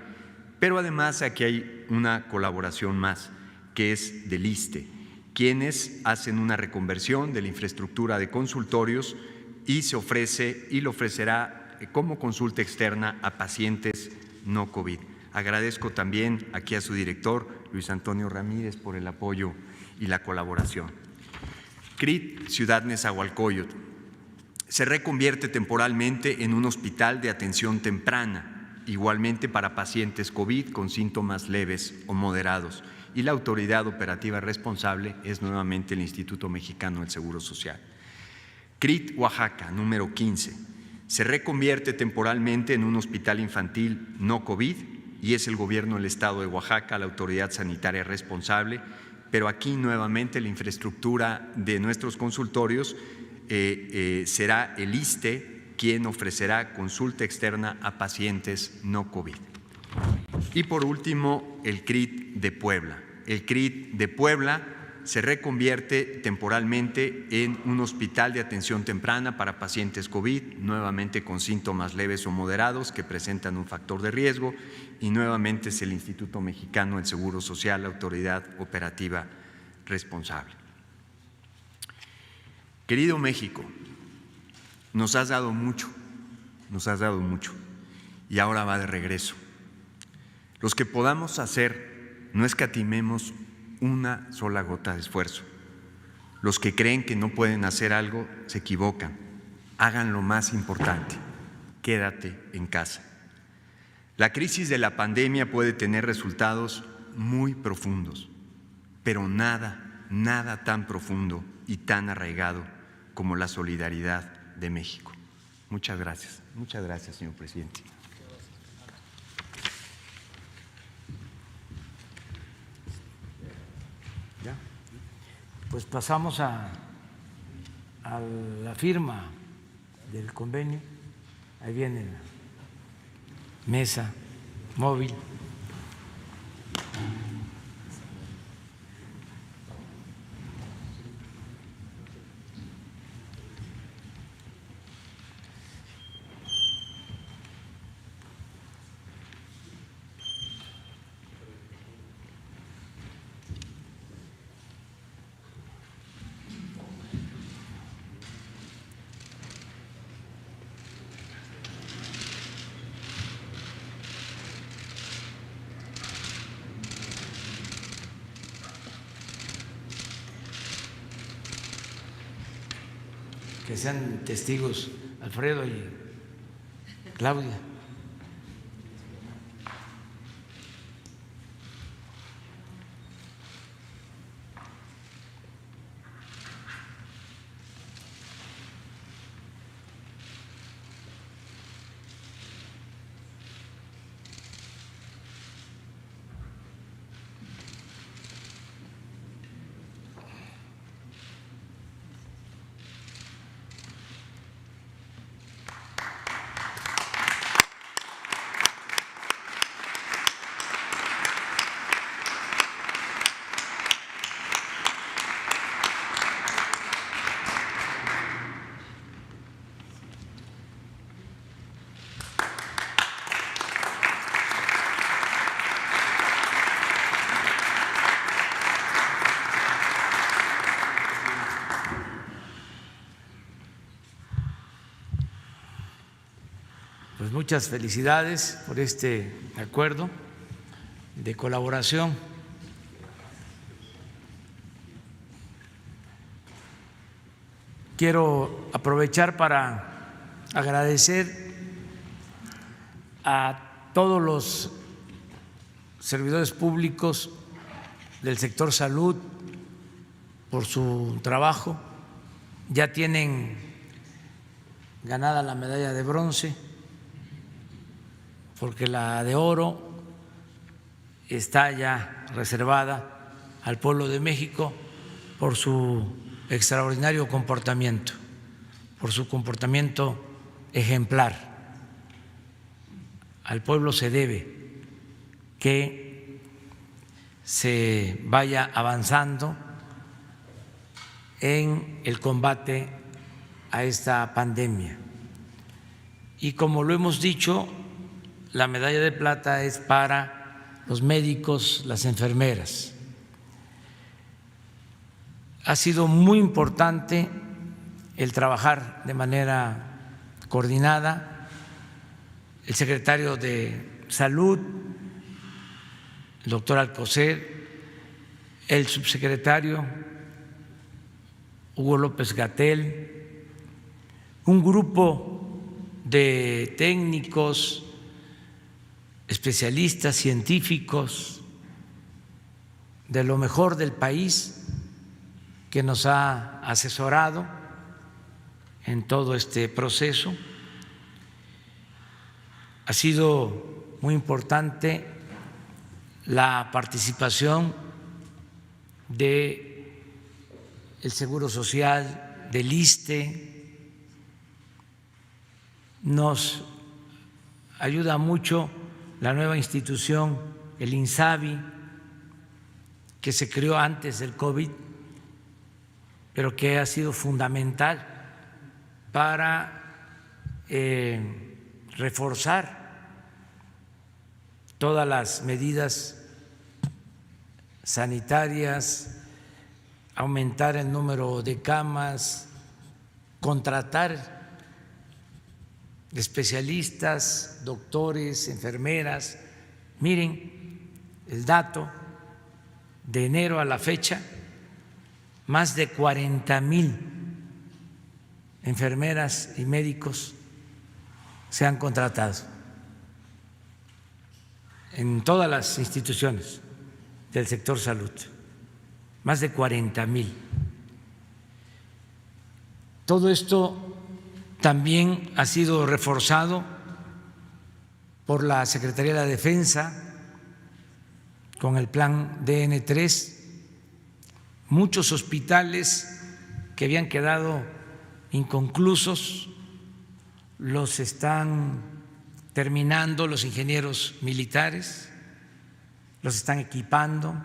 pero además aquí hay una colaboración más, que es del ISSSTE, quienes hacen una reconversión de la infraestructura de consultorios y se ofrece y lo ofrecerá como consulta externa a pacientes no COVID. Agradezco también aquí a su director, Luis Antonio Ramírez, por el apoyo y la colaboración. CRIT Ciudad Nezahualcóyotl se reconvierte temporalmente en un hospital de atención temprana, igualmente para pacientes COVID con síntomas leves o moderados, y la autoridad operativa responsable es nuevamente el Instituto Mexicano del Seguro Social. CRIT Oaxaca, número 15, se reconvierte temporalmente en un hospital infantil no COVID y es el gobierno del Estado de Oaxaca la autoridad sanitaria responsable, pero aquí nuevamente la infraestructura de nuestros consultorios será el ISSSTE quien ofrecerá consulta externa a pacientes no COVID. Y por último, el CRIT de Puebla. El CRIT de Puebla se reconvierte temporalmente en un hospital de atención temprana para pacientes COVID, nuevamente con síntomas leves o moderados que presentan un factor de riesgo, y nuevamente es el Instituto Mexicano del Seguro Social la autoridad operativa responsable. Querido México, nos has dado mucho, y ahora va de regreso. Los que podamos hacer, no escatimemos una sola gota de esfuerzo. Los que creen que no pueden hacer algo se equivocan. Hagan lo más importante: quédate en casa. La crisis de la pandemia puede tener resultados muy profundos, pero nada tan profundo y tan arraigado como la solidaridad de México. Muchas gracias, señor presidente. Pues pasamos a la firma del convenio. Ahí viene la mesa móvil. Que sean testigos Alfredo y Claudia. Pues muchas felicidades por este acuerdo de colaboración. Quiero aprovechar para agradecer a todos los servidores públicos del sector salud por su trabajo. Ya tienen ganada la medalla de bronce, porque la de oro está ya reservada al pueblo de México por su extraordinario comportamiento, por su comportamiento ejemplar. Al pueblo se debe que se vaya avanzando en el combate a esta pandemia. Y como lo hemos dicho, la medalla de plata es para los médicos, las enfermeras. Ha sido muy importante el trabajar de manera coordinada. El secretario de Salud, el doctor Alcocer, el subsecretario Hugo López-Gatell, un grupo de técnicos, especialistas, científicos de lo mejor del país que nos ha asesorado en todo este proceso. Ha sido muy importante la participación del Seguro Social, del ISSSTE. Nos ayuda mucho la nueva institución, el INSABI, que se creó antes del COVID, pero que ha sido fundamental para reforzar todas las medidas sanitarias, aumentar el número de camas, contratar especialistas, doctores, enfermeras. Miren el dato de enero a la fecha, más de 40,000 enfermeras y médicos se han contratado en todas las instituciones del sector salud, más de 40,000. Todo esto también ha sido reforzado por la Secretaría de la Defensa con el plan DN3. Muchos hospitales que habían quedado inconclusos los están terminando los ingenieros militares, los están equipando,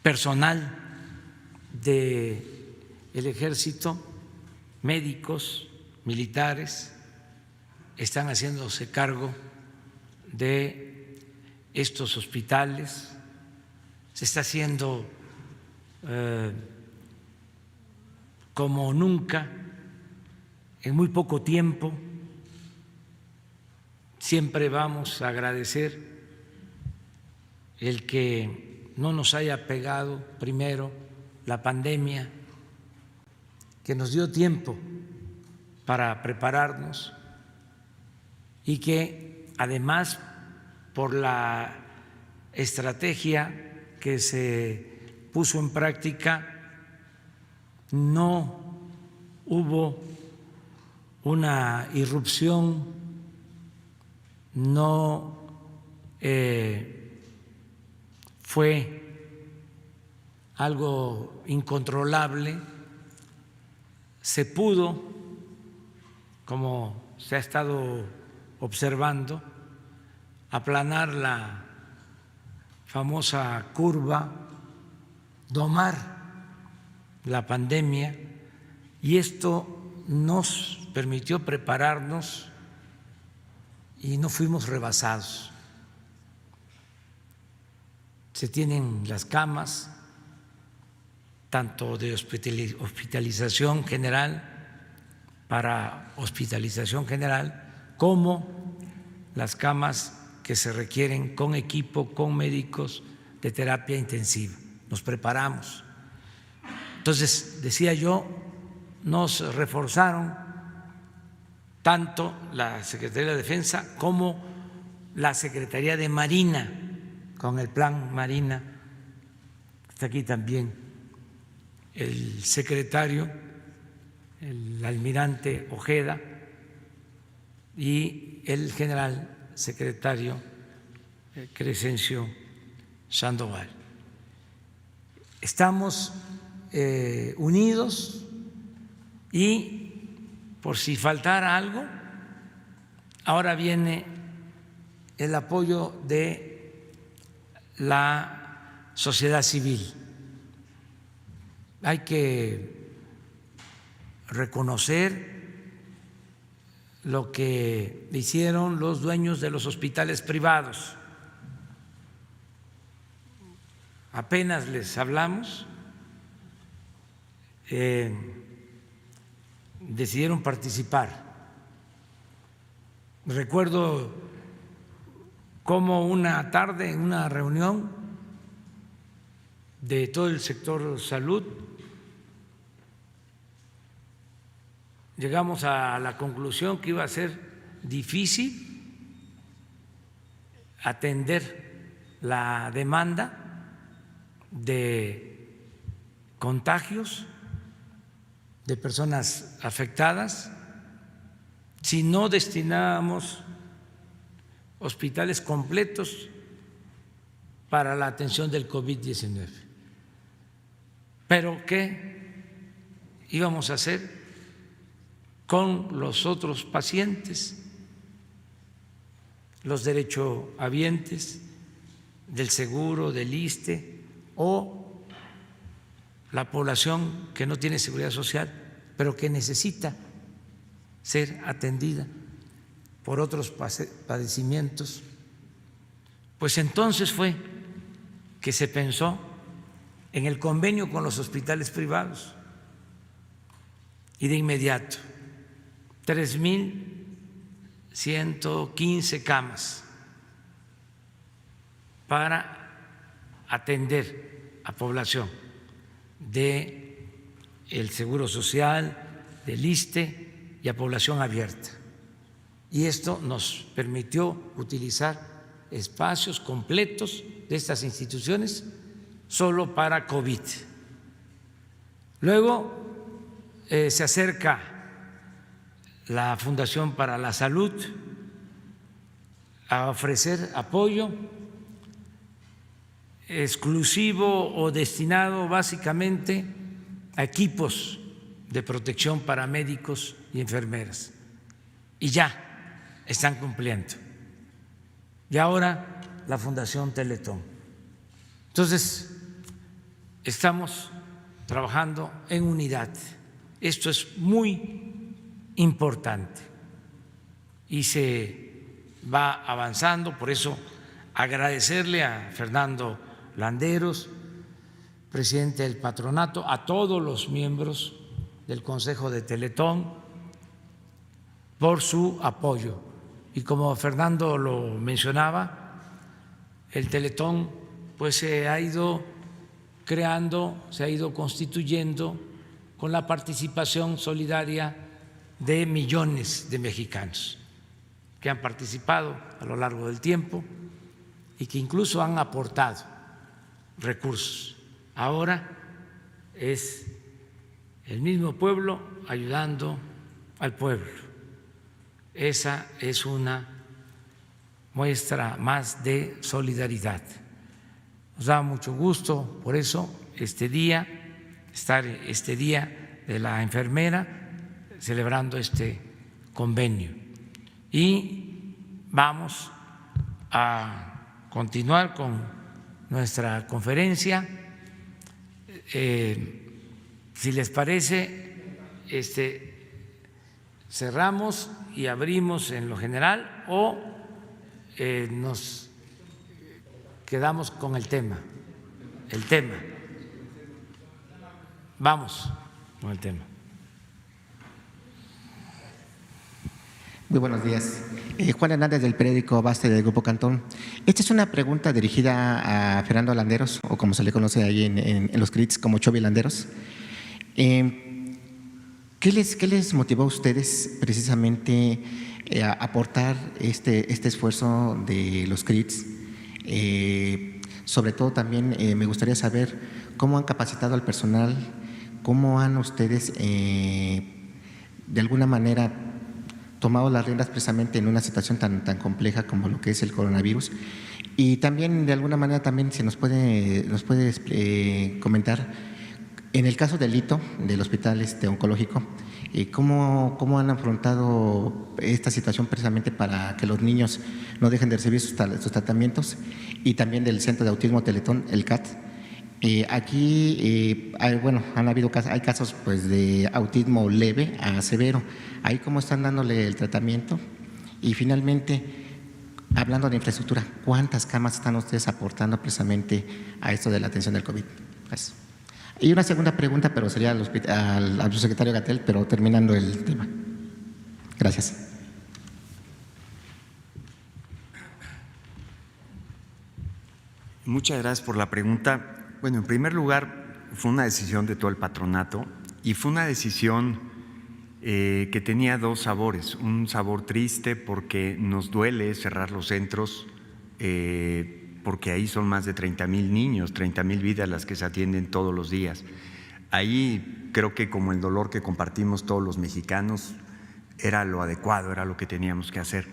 personal del ejército, médicos, militares, están haciéndose cargo de estos hospitales. Se está haciendo como nunca, en muy poco tiempo. Siempre vamos a agradecer el que no nos haya pegado primero la pandemia, que nos dio tiempo para prepararnos y que además por la estrategia que se puso en práctica no hubo una irrupción, no fue algo incontrolable. Se pudo, como se ha estado observando, aplanar la famosa curva, domar la pandemia, y esto nos permitió prepararnos y no fuimos rebasados. Se tienen las camas, tanto de hospitalización general, para hospitalización general, como las camas que se requieren con equipo, con médicos de terapia intensiva. Nos preparamos. Entonces, decía yo, nos reforzaron tanto la Secretaría de Defensa como la Secretaría de Marina, con el Plan Marina. Está aquí también el secretario, el almirante Ojeda, y el general secretario Crescencio Sandoval. Estamos unidos y por si faltara algo, ahora viene el apoyo de la sociedad civil. hay que reconocer lo que hicieron los dueños de los hospitales privados. Apenas les hablamos, decidieron participar. Recuerdo cómo una tarde en una reunión de todo el sector salud llegamos a la conclusión que iba a ser difícil atender la demanda de contagios de personas afectadas si no destinábamos hospitales completos para la atención del COVID-19. Pero ¿qué íbamos a hacer con los otros pacientes, los derechohabientes del seguro, del ISSSTE o la población que no tiene seguridad social, pero que necesita ser atendida por otros padecimientos? Pues entonces fue que se pensó en el convenio con los hospitales privados y de inmediato 3.115 camas para atender a población del Seguro Social, del ISSSTE y a población abierta. Y esto nos permitió utilizar espacios completos de estas instituciones solo para COVID. Luego se acerca la Fundación para la Salud a ofrecer apoyo exclusivo o destinado básicamente a equipos de protección para médicos y enfermeras. Y ya están cumpliendo. Y ahora la Fundación Teletón. Entonces, estamos trabajando en unidad. Esto es muy importante y se va avanzando. Por eso agradecerle a Fernando Landeros, presidente del patronato, a todos los miembros del Consejo de Teletón por su apoyo. Y como Fernando lo mencionaba, el Teletón pues se ha ido creando, se ha ido constituyendo con la participación solidaria de millones de mexicanos que han participado a lo largo del tiempo y que incluso han aportado recursos. Ahora es el mismo pueblo ayudando al pueblo. Esa es una muestra más de solidaridad. Nos da mucho gusto por eso estar este día de la enfermera celebrando este convenio. Y vamos a continuar con nuestra conferencia. Si les parece, cerramos y abrimos en lo general o nos quedamos con el tema. Vamos con el tema. Muy buenos días. Juan Hernández del periódico Baste del Grupo Cantón. Esta es una pregunta dirigida a Fernando Landeros, o como se le conoce ahí en los CRITs como Chovy Landeros. ¿Qué les motivó a ustedes precisamente a aportar este esfuerzo de los CRITs? Sobre todo también me gustaría saber cómo han capacitado al personal, cómo han ustedes de alguna manera tomado las riendas precisamente en una situación tan compleja como lo que es el coronavirus, y también de alguna manera también se nos puede comentar en el caso del hito del hospital oncológico, cómo han afrontado esta situación precisamente para que los niños no dejen de recibir sus tratamientos, y también del Centro de Autismo Teletón, el CAT, Aquí, hay casos pues de autismo leve a severo. Ahí cómo están dándole el tratamiento. Y finalmente, hablando de infraestructura, ¿cuántas camas están ustedes aportando precisamente a esto de la atención del COVID? Pues. Y una segunda pregunta, pero sería al subsecretario Gatell, pero terminando el tema. Gracias. Muchas gracias por la pregunta. Bueno, en primer lugar, fue una decisión de todo el patronato y fue una decisión que tenía dos sabores. Un sabor triste porque nos duele cerrar los centros, porque ahí son más de 30,000 niños, 30,000 vidas las que se atienden todos los días. Ahí creo que como el dolor que compartimos todos los mexicanos, era lo adecuado, era lo que teníamos que hacer.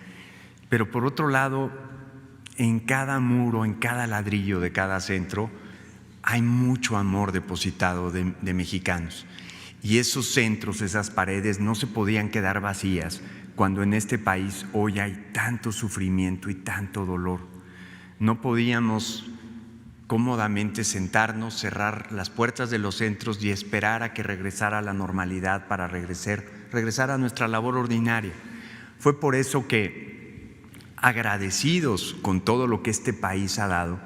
Pero por otro lado, en cada muro, en cada ladrillo de cada centro, hay mucho amor depositado de mexicanos. Y esos centros, esas paredes no se podían quedar vacías cuando en este país hoy hay tanto sufrimiento y tanto dolor. No podíamos cómodamente sentarnos, cerrar las puertas de los centros y esperar a que regresara la normalidad para regresar a nuestra labor ordinaria. Fue por eso que, agradecidos con todo lo que este país ha dado,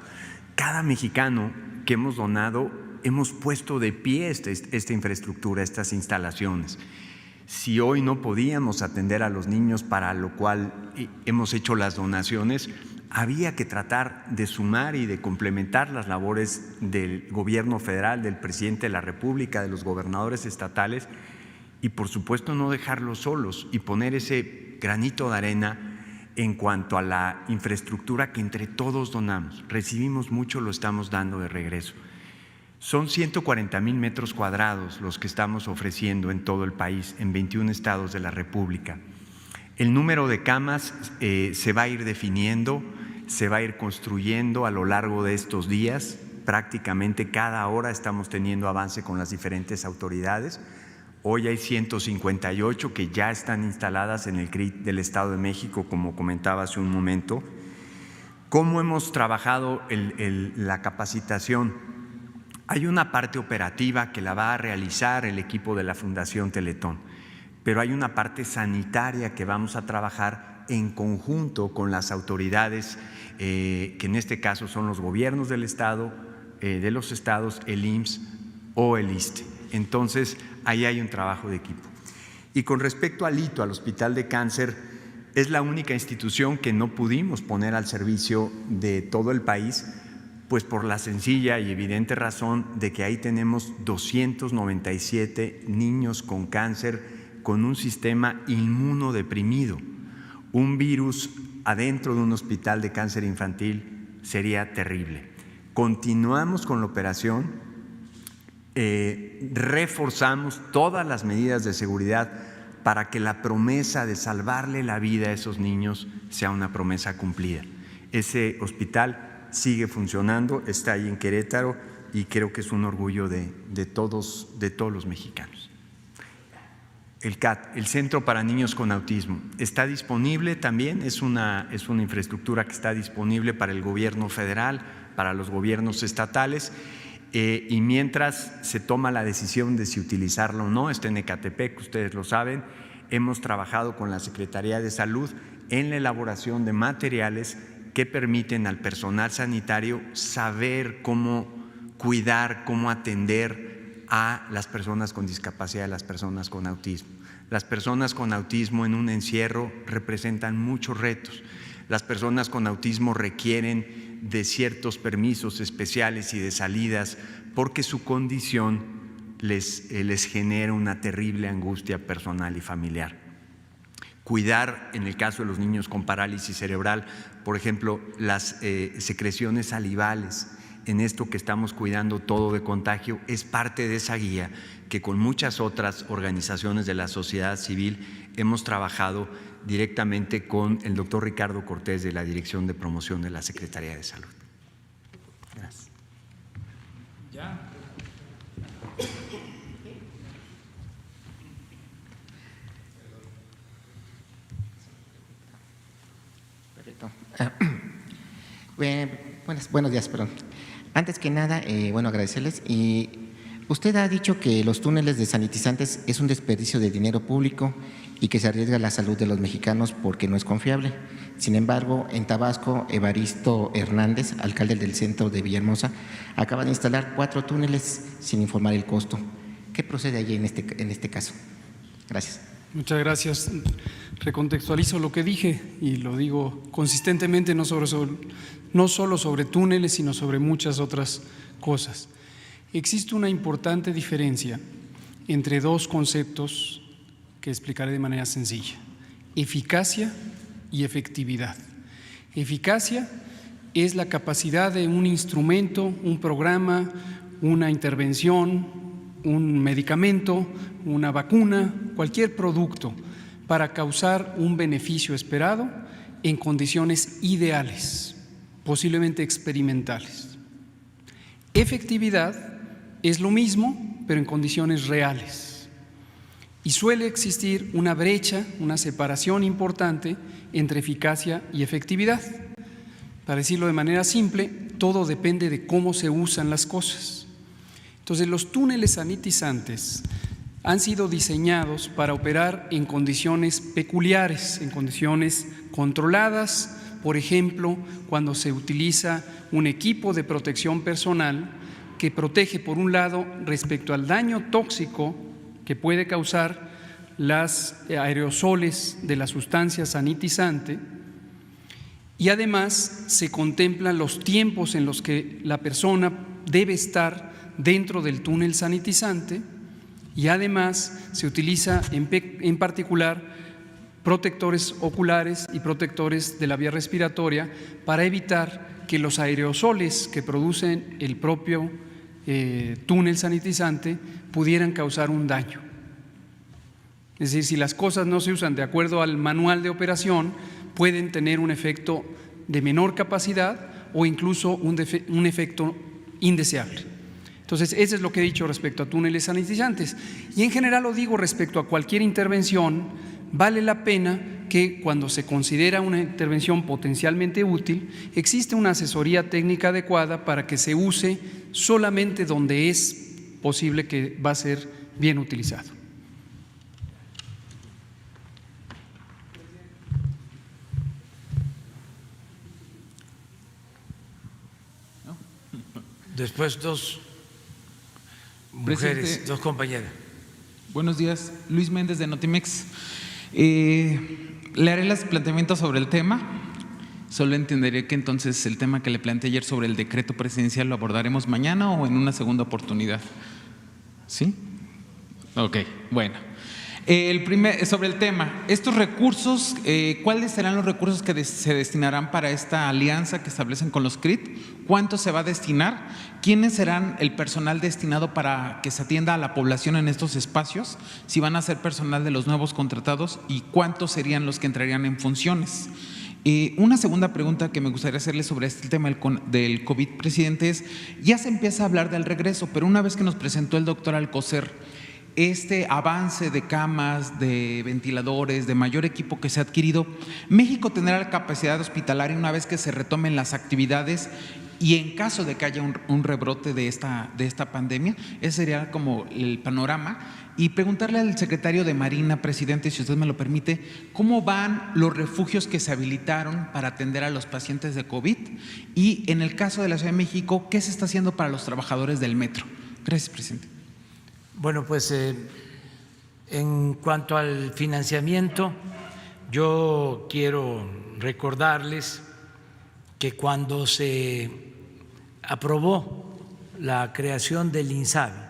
cada mexicano que hemos donado, hemos puesto de pie esta infraestructura, estas instalaciones. Si hoy no podíamos atender a los niños, para lo cual hemos hecho las donaciones, había que tratar de sumar y de complementar las labores del gobierno federal, del presidente de la República, de los gobernadores estatales y por supuesto no dejarlos solos y poner ese granito de arena en cuanto a la infraestructura que entre todos donamos. Recibimos mucho, lo estamos dando de regreso. Son 140,000 metros cuadrados los que estamos ofreciendo en todo el país, en 21 estados de la República. El número de camas se va a ir definiendo, se va a ir construyendo a lo largo de estos días. Prácticamente cada hora estamos teniendo avance con las diferentes autoridades. Hoy hay 158 que ya están instaladas en el CRIT del Estado de México, como comentaba hace un momento. ¿Cómo hemos trabajado la capacitación? Hay una parte operativa que la va a realizar el equipo de la Fundación Teletón, pero hay una parte sanitaria que vamos a trabajar en conjunto con las autoridades, que en este caso son los gobiernos del Estado, de los estados, el IMSS o el ISSSTE. Entonces, ahí hay un trabajo de equipo. Y con respecto al ITO, al Hospital de Cáncer, es la única institución que no pudimos poner al servicio de todo el país, pues por la sencilla y evidente razón de que ahí tenemos 297 niños con cáncer con un sistema inmunodeprimido. Un virus adentro de un hospital de cáncer infantil sería terrible. Continuamos con la operación, reforzamos todas las medidas de seguridad para que la promesa de salvarle la vida a esos niños sea una promesa cumplida. Ese hospital sigue funcionando, está ahí en Querétaro y creo que es un orgullo de todos los mexicanos. El CAT, el Centro para Niños con Autismo, está disponible también, es una infraestructura que está disponible para el gobierno federal, para los gobiernos estatales, y mientras se toma la decisión de si utilizarlo o no, está en Ecatepec, ustedes lo saben, hemos trabajado con la Secretaría de Salud en la elaboración de materiales que permiten al personal sanitario saber cómo cuidar, cómo atender a las personas con discapacidad, a las personas con autismo. Las personas con autismo en un encierro representan muchos retos. Las personas con autismo requieren de ciertos permisos especiales y de salidas porque su condición les genera una terrible angustia personal y familiar. Cuidar, en el caso de los niños con parálisis cerebral, por ejemplo, las secreciones salivales, en esto que estamos cuidando todo de contagio, es parte de esa guía que con muchas otras organizaciones de la sociedad civil hemos trabajado directamente con el doctor Ricardo Cortés de la Dirección de Promoción de la Secretaría de Salud. Gracias. Ya. Buenos días, perdón. Antes que nada, bueno, agradecerles. Y usted ha dicho que los túneles de sanitizantes es un desperdicio de dinero público y que se arriesga la salud de los mexicanos porque no es confiable. Sin embargo, en Tabasco, Evaristo Hernández, alcalde del centro de Villahermosa, acaba de instalar 4 túneles sin informar el costo. ¿Qué procede allí en este caso? Gracias. Muchas gracias. Recontextualizo lo que dije y lo digo consistentemente, no solo sobre túneles, sino sobre muchas otras cosas. Existe una importante diferencia entre dos conceptos que explicaré de manera sencilla: eficacia y efectividad. Eficacia es la capacidad de un instrumento, un programa, una intervención, un medicamento, una vacuna, cualquier producto para causar un beneficio esperado en condiciones ideales, posiblemente experimentales. Efectividad es lo mismo, pero en condiciones reales. Y suele existir una brecha, una separación importante entre eficacia y efectividad. Para decirlo de manera simple, todo depende de cómo se usan las cosas. Entonces, los túneles sanitizantes han sido diseñados para operar en condiciones peculiares, en condiciones controladas. Por ejemplo, cuando se utiliza un equipo de protección personal que protege, por un lado, respecto al daño tóxico que puede causar los aerosoles de la sustancia sanitizante, y además se contemplan los tiempos en los que la persona debe estar dentro del túnel sanitizante, y además se utiliza en particular protectores oculares y protectores de la vía respiratoria para evitar que los aerosoles que producen el propio túnel sanitizante pudieran causar un daño. Es decir, si las cosas no se usan de acuerdo al manual de operación, pueden tener un efecto de menor capacidad o incluso un efecto indeseable. Entonces, eso es lo que he dicho respecto a túneles sanitizantes. Y en general lo digo respecto a cualquier intervención. Vale la pena que cuando se considera una intervención potencialmente útil, existe una asesoría técnica adecuada para que se use solamente donde es posible que va a ser bien utilizado. Después dos mujeres, Presidente, dos compañeras. Buenos días, Luis Méndez de Notimex. Le haré los planteamientos sobre el tema. Solo entenderé que entonces el tema que le planteé ayer sobre el decreto presidencial lo abordaremos mañana o en una segunda oportunidad. ¿Sí? Ok, bueno. Sobre el tema, estos recursos, ¿cuáles serán los recursos que se destinarán para esta alianza que establecen con los CRIT? ¿Cuánto se va a destinar? ¿Quiénes serán el personal destinado para que se atienda a la población en estos espacios? Si van a ser personal de los nuevos contratados, ¿y cuántos serían los que entrarían en funciones? Una segunda pregunta que me gustaría hacerle sobre este tema del COVID, presidente, es: ya se empieza a hablar del regreso, pero una vez que nos presentó el doctor Alcocer este avance de camas, de ventiladores, de mayor equipo que se ha adquirido, ¿México tendrá la capacidad hospitalaria una vez que se retomen las actividades y en caso de que haya un rebrote de esta pandemia? Ese sería como el panorama. Y preguntarle al secretario de Marina, presidente, si usted me lo permite, ¿cómo van los refugios que se habilitaron para atender a los pacientes de COVID? Y en el caso de la Ciudad de México, ¿qué se está haciendo para los trabajadores del metro? Gracias, presidente. Bueno, pues en cuanto al financiamiento, yo quiero recordarles que cuando se aprobó la creación del INSABI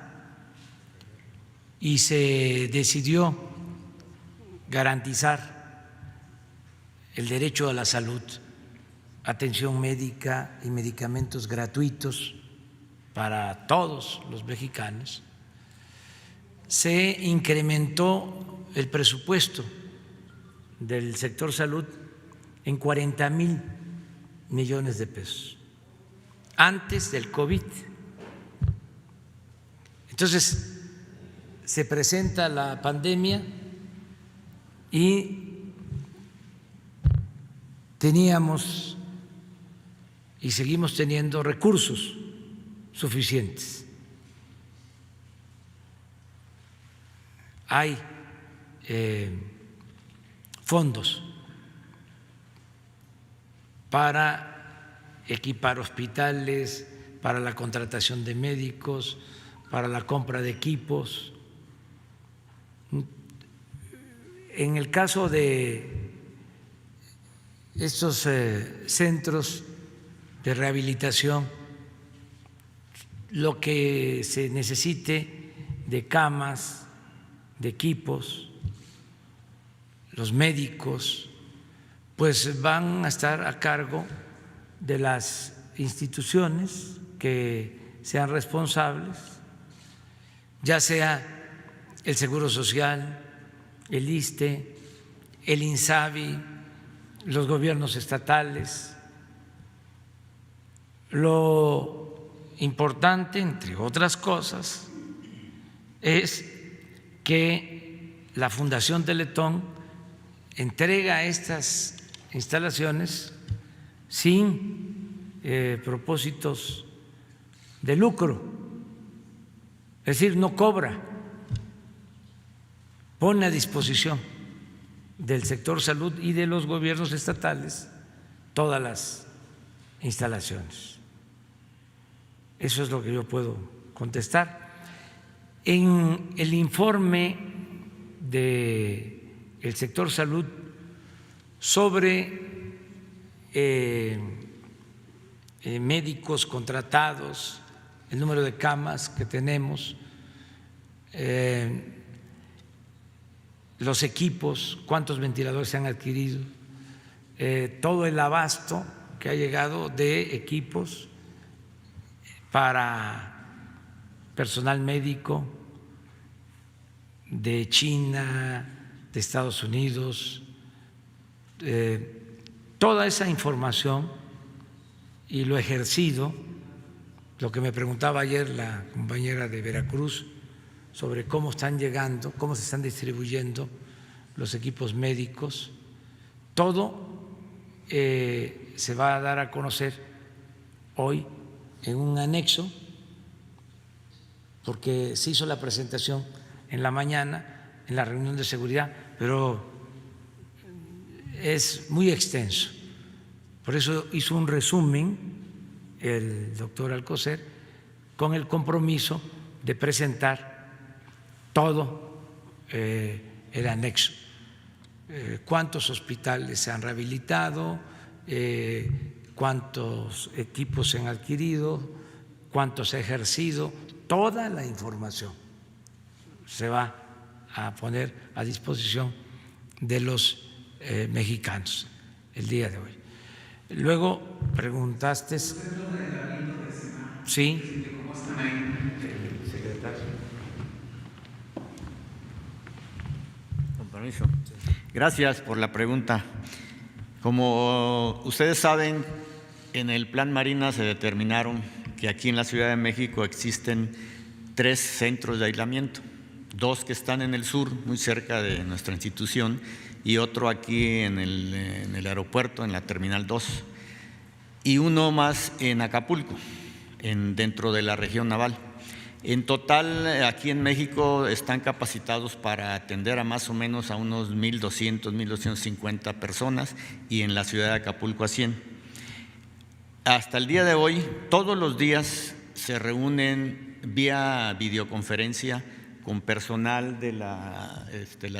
y se decidió garantizar el derecho a la salud, atención médica y medicamentos gratuitos para todos los mexicanos, se incrementó el presupuesto del sector salud en 40,000 millones de pesos antes del COVID. Entonces se presenta la pandemia y teníamos y seguimos teniendo recursos suficientes. Hay fondos para equipar hospitales, para la contratación de médicos, para la compra de equipos. En el caso de estos centros de rehabilitación, lo que se necesite de camas, de equipos, los médicos, pues van a estar a cargo de las instituciones que sean responsables, ya sea el Seguro Social, el ISSSTE, el INSABI, los gobiernos estatales. Lo importante, entre otras cosas, es que la Fundación Teletón entrega estas instalaciones sin propósitos de lucro, es decir, no cobra, pone a disposición del sector salud y de los gobiernos estatales todas las instalaciones. Eso es lo que yo puedo contestar. En el informe del sector salud sobre médicos contratados, el número de camas que tenemos, los equipos, cuántos ventiladores se han adquirido, todo el abasto que ha llegado de equipos para personal médico de China, de Estados Unidos, toda esa información y lo ejercido, lo que me preguntaba ayer la compañera de Veracruz sobre cómo están llegando, cómo se están distribuyendo los equipos médicos, todo se va a dar a conocer hoy en un anexo, porque se hizo la presentación en la mañana en la reunión de seguridad, pero es muy extenso. Por eso hizo un resumen el doctor Alcocer con el compromiso de presentar todo el anexo. Cuántos hospitales se han rehabilitado, cuántos equipos se han adquirido, cuántos se ha ejercido, toda la información se va a poner a disposición de los mexicanos el día de hoy. Luego preguntaste. Sí. Con permiso. Gracias por la pregunta. Como ustedes saben, en el Plan Marina se determinaron que aquí en la Ciudad de México existen 3 centros de aislamiento, 2 que están en el sur, muy cerca de nuestra institución, y otro aquí en el aeropuerto, en la Terminal 2, y uno más en Acapulco, dentro de la región naval. En total, aquí en México están capacitados para atender a más o menos a unos 1.200, 1.250 personas, y en la ciudad de Acapulco a 100. Hasta el día de hoy, todos los días se reúnen vía videoconferencia con personal de la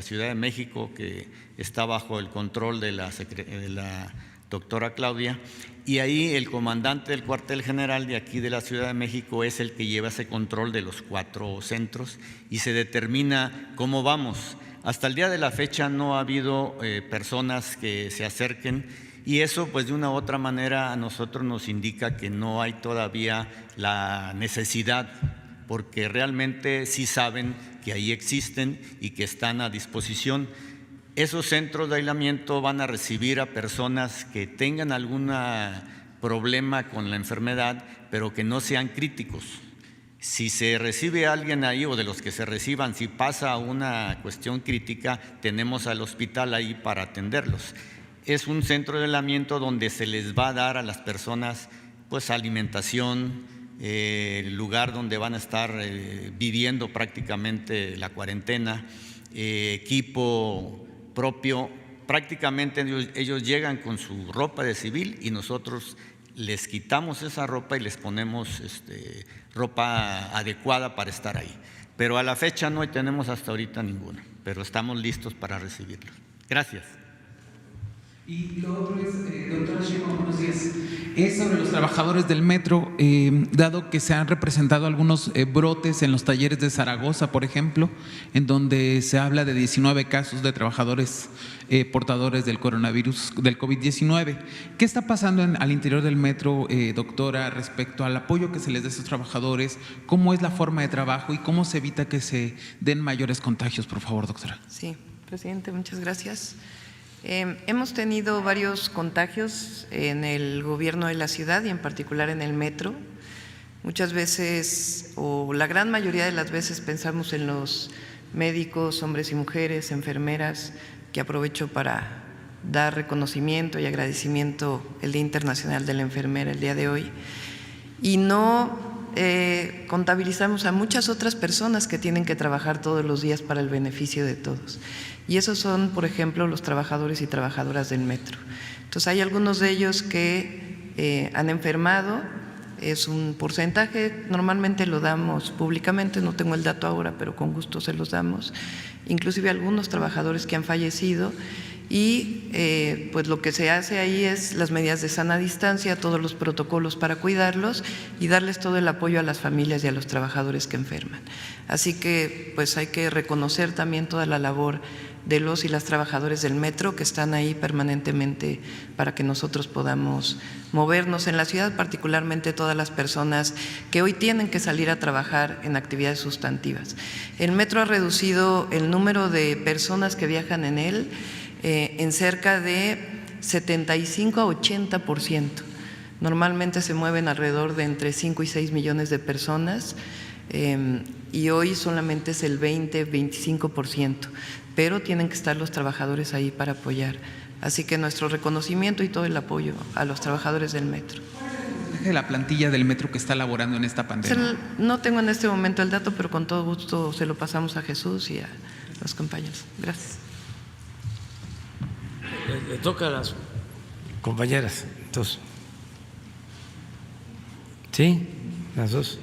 Ciudad de México, que está bajo el control de la doctora Claudia, y ahí el comandante del cuartel general de aquí de la Ciudad de México es el que lleva ese control de los 4 centros y se determina cómo vamos. Hasta el día de la fecha no ha habido personas que se acerquen, y eso pues de una u otra manera a nosotros nos indica que no hay todavía la necesidad, porque realmente sí saben que ahí existen y que están a disposición. Esos centros de aislamiento van a recibir a personas que tengan algún problema con la enfermedad, pero que no sean críticos. Si se recibe a alguien ahí, o de los que se reciban, si pasa una cuestión crítica, tenemos al hospital ahí para atenderlos. Es un centro de aislamiento donde se les va a dar a las personas pues alimentación, el lugar donde van a estar viviendo prácticamente la cuarentena, equipo propio. Prácticamente ellos llegan con su ropa de civil y nosotros les quitamos esa ropa y les ponemos ropa adecuada para estar ahí. Pero a la fecha no tenemos hasta ahorita ninguna, pero estamos listos para recibirlos. Gracias. Y lo otro es, doctora Sheinbaum, buenos días. Es sobre los trabajadores del metro, dado que se han representado algunos brotes en los talleres de Zaragoza, por ejemplo, en donde se habla de 19 casos de trabajadores portadores del coronavirus, del COVID-19. ¿Qué está pasando al interior del metro, doctora, respecto al apoyo que se les da a esos trabajadores? ¿Cómo es la forma de trabajo y cómo se evita que se den mayores contagios, por favor, doctora? Sí, presidente, muchas gracias. Hemos tenido varios contagios en el gobierno de la ciudad y en particular en el metro. Muchas veces, o la gran mayoría de las veces, pensamos en los médicos, hombres y mujeres, enfermeras, que aprovecho para dar reconocimiento y agradecimiento el Día Internacional de la Enfermera el día de hoy, y no contabilizamos a muchas otras personas que tienen que trabajar todos los días para el beneficio de todos. Y esos son, por ejemplo, los trabajadores y trabajadoras del metro. Entonces, hay algunos de ellos que han enfermado, es un porcentaje, normalmente lo damos públicamente, no tengo el dato ahora, pero con gusto se los damos, inclusive algunos trabajadores que han fallecido. Y pues lo que se hace ahí es las medidas de sana distancia, todos los protocolos para cuidarlos y darles todo el apoyo a las familias y a los trabajadores que enferman. Así que pues hay que reconocer también toda la labor de los y las trabajadores del metro que están ahí permanentemente para que nosotros podamos movernos en la ciudad, particularmente todas las personas que hoy tienen que salir a trabajar en actividades sustantivas. El metro ha reducido el número de personas que viajan en él en cerca de 75 a 80%. Normalmente se mueven alrededor de entre 5 y 6 millones de personas y hoy solamente es el 20-25%, pero tienen que estar los trabajadores ahí para apoyar. Así que nuestro reconocimiento y todo el apoyo a los trabajadores del metro. De la plantilla del metro que está laborando en esta pandemia. No tengo en este momento el dato, pero con todo gusto se lo pasamos a Jesús y a los compañeros. Gracias. Le toca a las compañeras, entonces. ¿Sí? Las dos.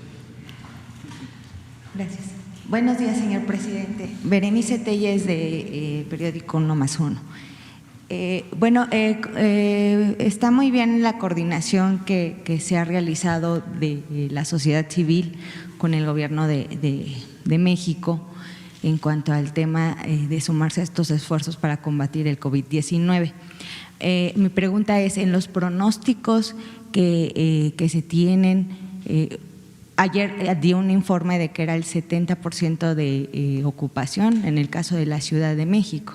Gracias. Buenos días, señor presidente. Berenice Telles, de periódico 1+1. Está muy bien la coordinación que se ha realizado de la sociedad civil con el gobierno de México en cuanto al tema de sumarse a estos esfuerzos para combatir el COVID-19. Mi pregunta es, en los pronósticos que se tienen, ayer dio un informe de que era el 70% de ocupación en el caso de la Ciudad de México.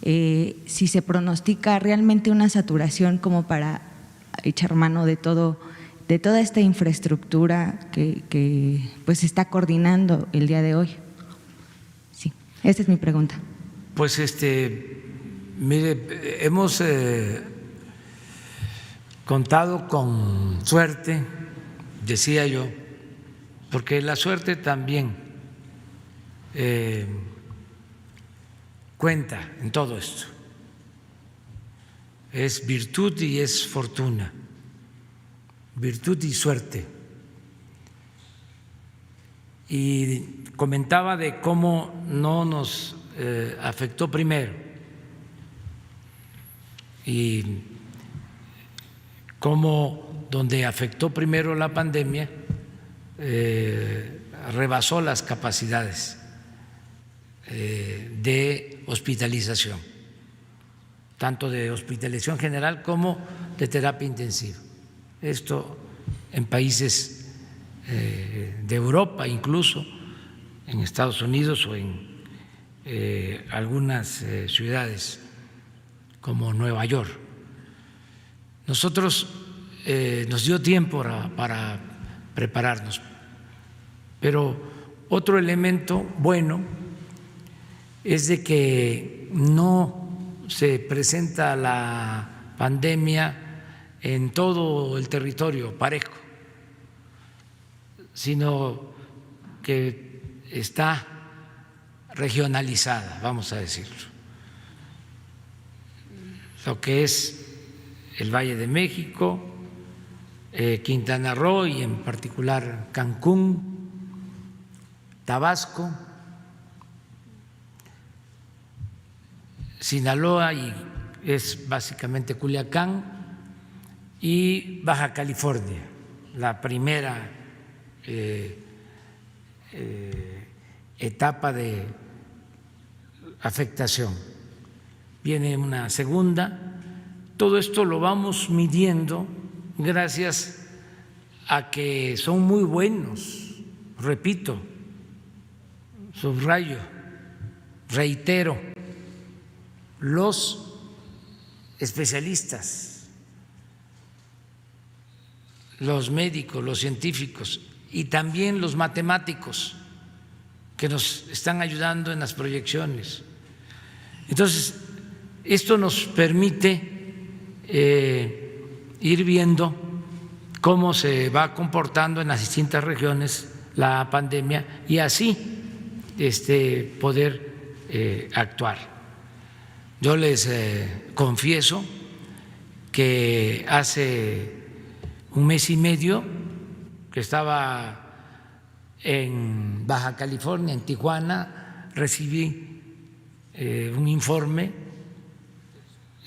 Si se pronostica realmente una saturación como para echar mano de toda esta infraestructura que pues se está coordinando el día de hoy. Sí, esta es mi pregunta. Pues mire, hemos contado con suerte, decía yo, porque la suerte también cuenta en todo esto. Es virtud y es fortuna, virtud y suerte. Y comentaba de cómo no nos afectó primero y cómo donde afectó primero la pandemia rebasó las capacidades de hospitalización, tanto de hospitalización general como de terapia intensiva. Esto en países de Europa, incluso en Estados Unidos o en algunas ciudades como Nueva York. Nosotros nos dio tiempo para prepararnos, pero otro elemento bueno es de que no se presenta la pandemia en todo el territorio parejo. sino que está regionalizada, vamos a decirlo. Lo que es el Valle de México, Quintana Roo y en particular Cancún, Tabasco, Sinaloa y es básicamente Culiacán y Baja California, la primera etapa de afectación. Viene una segunda. Todo esto lo vamos midiendo gracias a que son muy buenos, repito, subrayo, reitero, los especialistas, los médicos, los científicos y también los matemáticos que nos están ayudando en las proyecciones. Entonces, esto nos permite ir viendo cómo se va comportando en las distintas regiones la pandemia y así poder actuar. Yo les confieso que hace un mes y medio que estaba en Baja California, en Tijuana, recibí un informe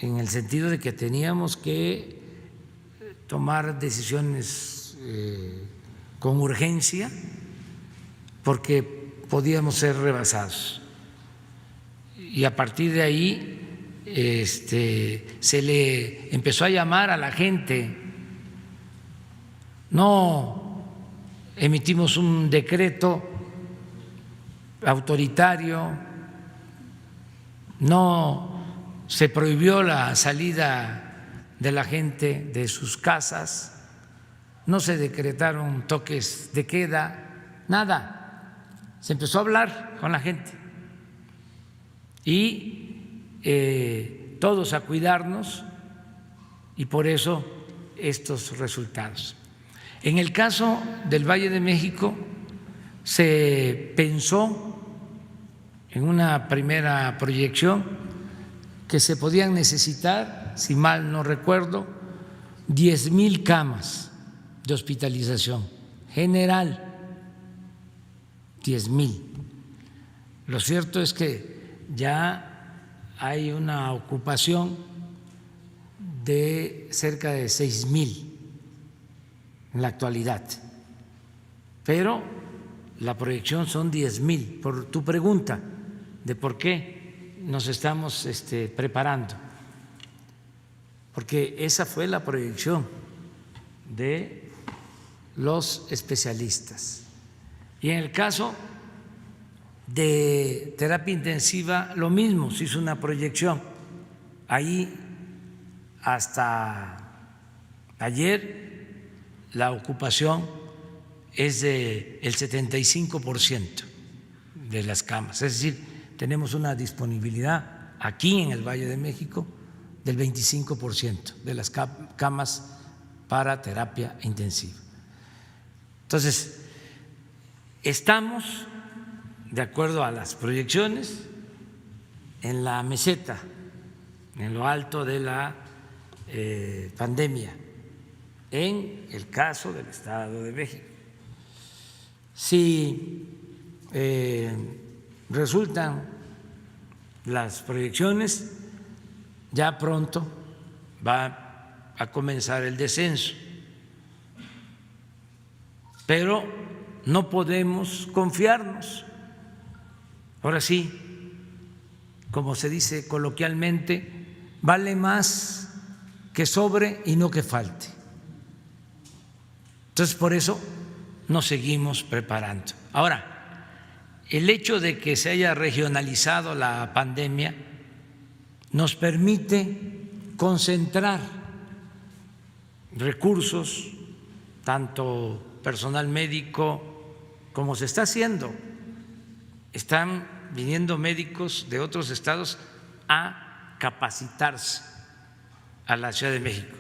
en el sentido de que teníamos que tomar decisiones con urgencia porque podíamos ser rebasados. Y a partir de ahí se le empezó a llamar a la gente. No emitimos un decreto autoritario, no se prohibió la salida de la gente de sus casas, no se decretaron toques de queda, nada. Se empezó a hablar con la gente y todos a cuidarnos y por eso estos resultados. En el caso del Valle de México se pensó en una primera proyección que se podían necesitar, si mal no recuerdo, 10,000 camas de hospitalización general, 10,000. Lo cierto es que ya hay una ocupación de cerca de 6,000 en la actualidad, pero la proyección son 10,000. Por tu pregunta de por qué nos estamos preparando, porque esa fue la proyección de los especialistas. Y en el caso de terapia intensiva, lo mismo, se hizo una proyección. Ahí hasta ayer la ocupación es del 75% de las camas, es decir, tenemos una disponibilidad aquí en el Valle de México del 25% de las camas para terapia intensiva. Entonces, estamos, de acuerdo a las proyecciones, en la meseta, en lo alto de la pandemia, en el caso del Estado de México. Si resultan las proyecciones, ya pronto va a comenzar el descenso, pero no podemos confiarnos. Ahora sí, como se dice coloquialmente, vale más que sobre y no que falte. Entonces, por eso nos seguimos preparando. Ahora, el hecho de que se haya regionalizado la pandemia nos permite concentrar recursos, tanto personal médico como se está haciendo. Están viniendo médicos de otros estados a capacitarse a la Ciudad de México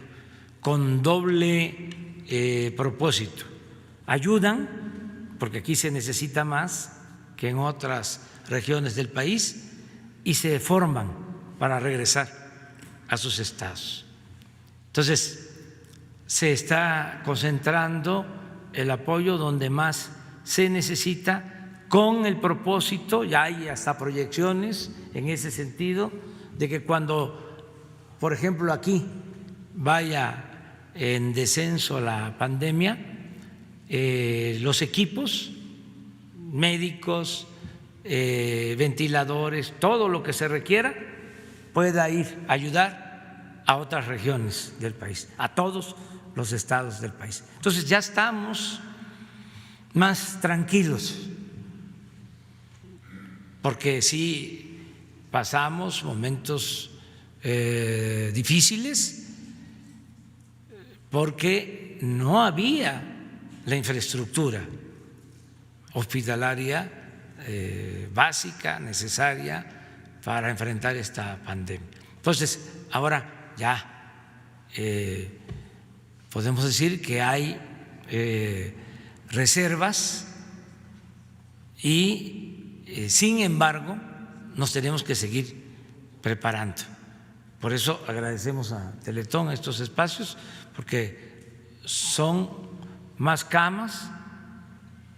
con doble propósito. Ayudan porque aquí se necesita más que en otras regiones del país, y se forman para regresar a sus estados. Entonces, se está concentrando el apoyo donde más se necesita, con el propósito, ya hay hasta proyecciones en ese sentido, de que cuando, por ejemplo, aquí vaya en descenso la pandemia, los equipos médicos, ventiladores, todo lo que se requiera, pueda ir a ayudar a otras regiones del país, a todos los estados del país. Entonces ya estamos más tranquilos, porque sí pasamos momentos difíciles, porque no había la infraestructura hospitalaria básica, necesaria para enfrentar esta pandemia. Entonces, ahora ya podemos decir que hay reservas y, sin embargo, nos tenemos que seguir preparando. Por eso agradecemos a Teletón estos espacios, porque son más camas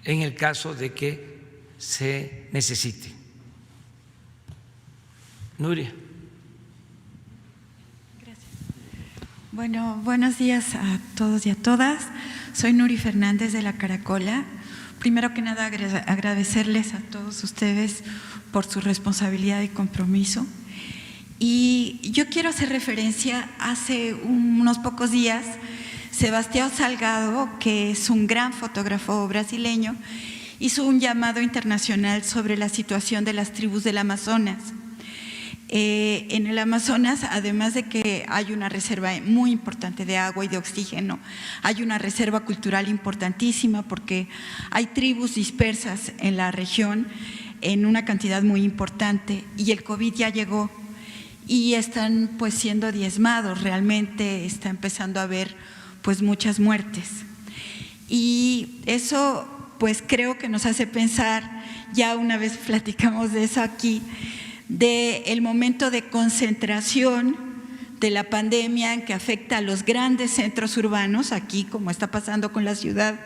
en el caso de que se necesite. Nuria. Gracias. Bueno, buenos días a todos y a todas. Soy Nuri Fernández de La Caracola. Primero que nada, agradecerles a todos ustedes por su responsabilidad y compromiso. Y yo quiero hacer referencia, hace unos pocos días, Sebastião Salgado, que es un gran fotógrafo brasileño, hizo un llamado internacional sobre la situación de las tribus del Amazonas. En el Amazonas, además de que hay una reserva muy importante de agua y de oxígeno, hay una reserva cultural importantísima, porque hay tribus dispersas en la región en una cantidad muy importante, y el COVID ya llegó y están pues siendo diezmados. Realmente está empezando a haber pues muchas muertes, y eso pues creo que nos hace pensar, ya una vez platicamos de eso aquí, de el momento de concentración de la pandemia en que afecta a los grandes centros urbanos, aquí como está pasando con la ciudad,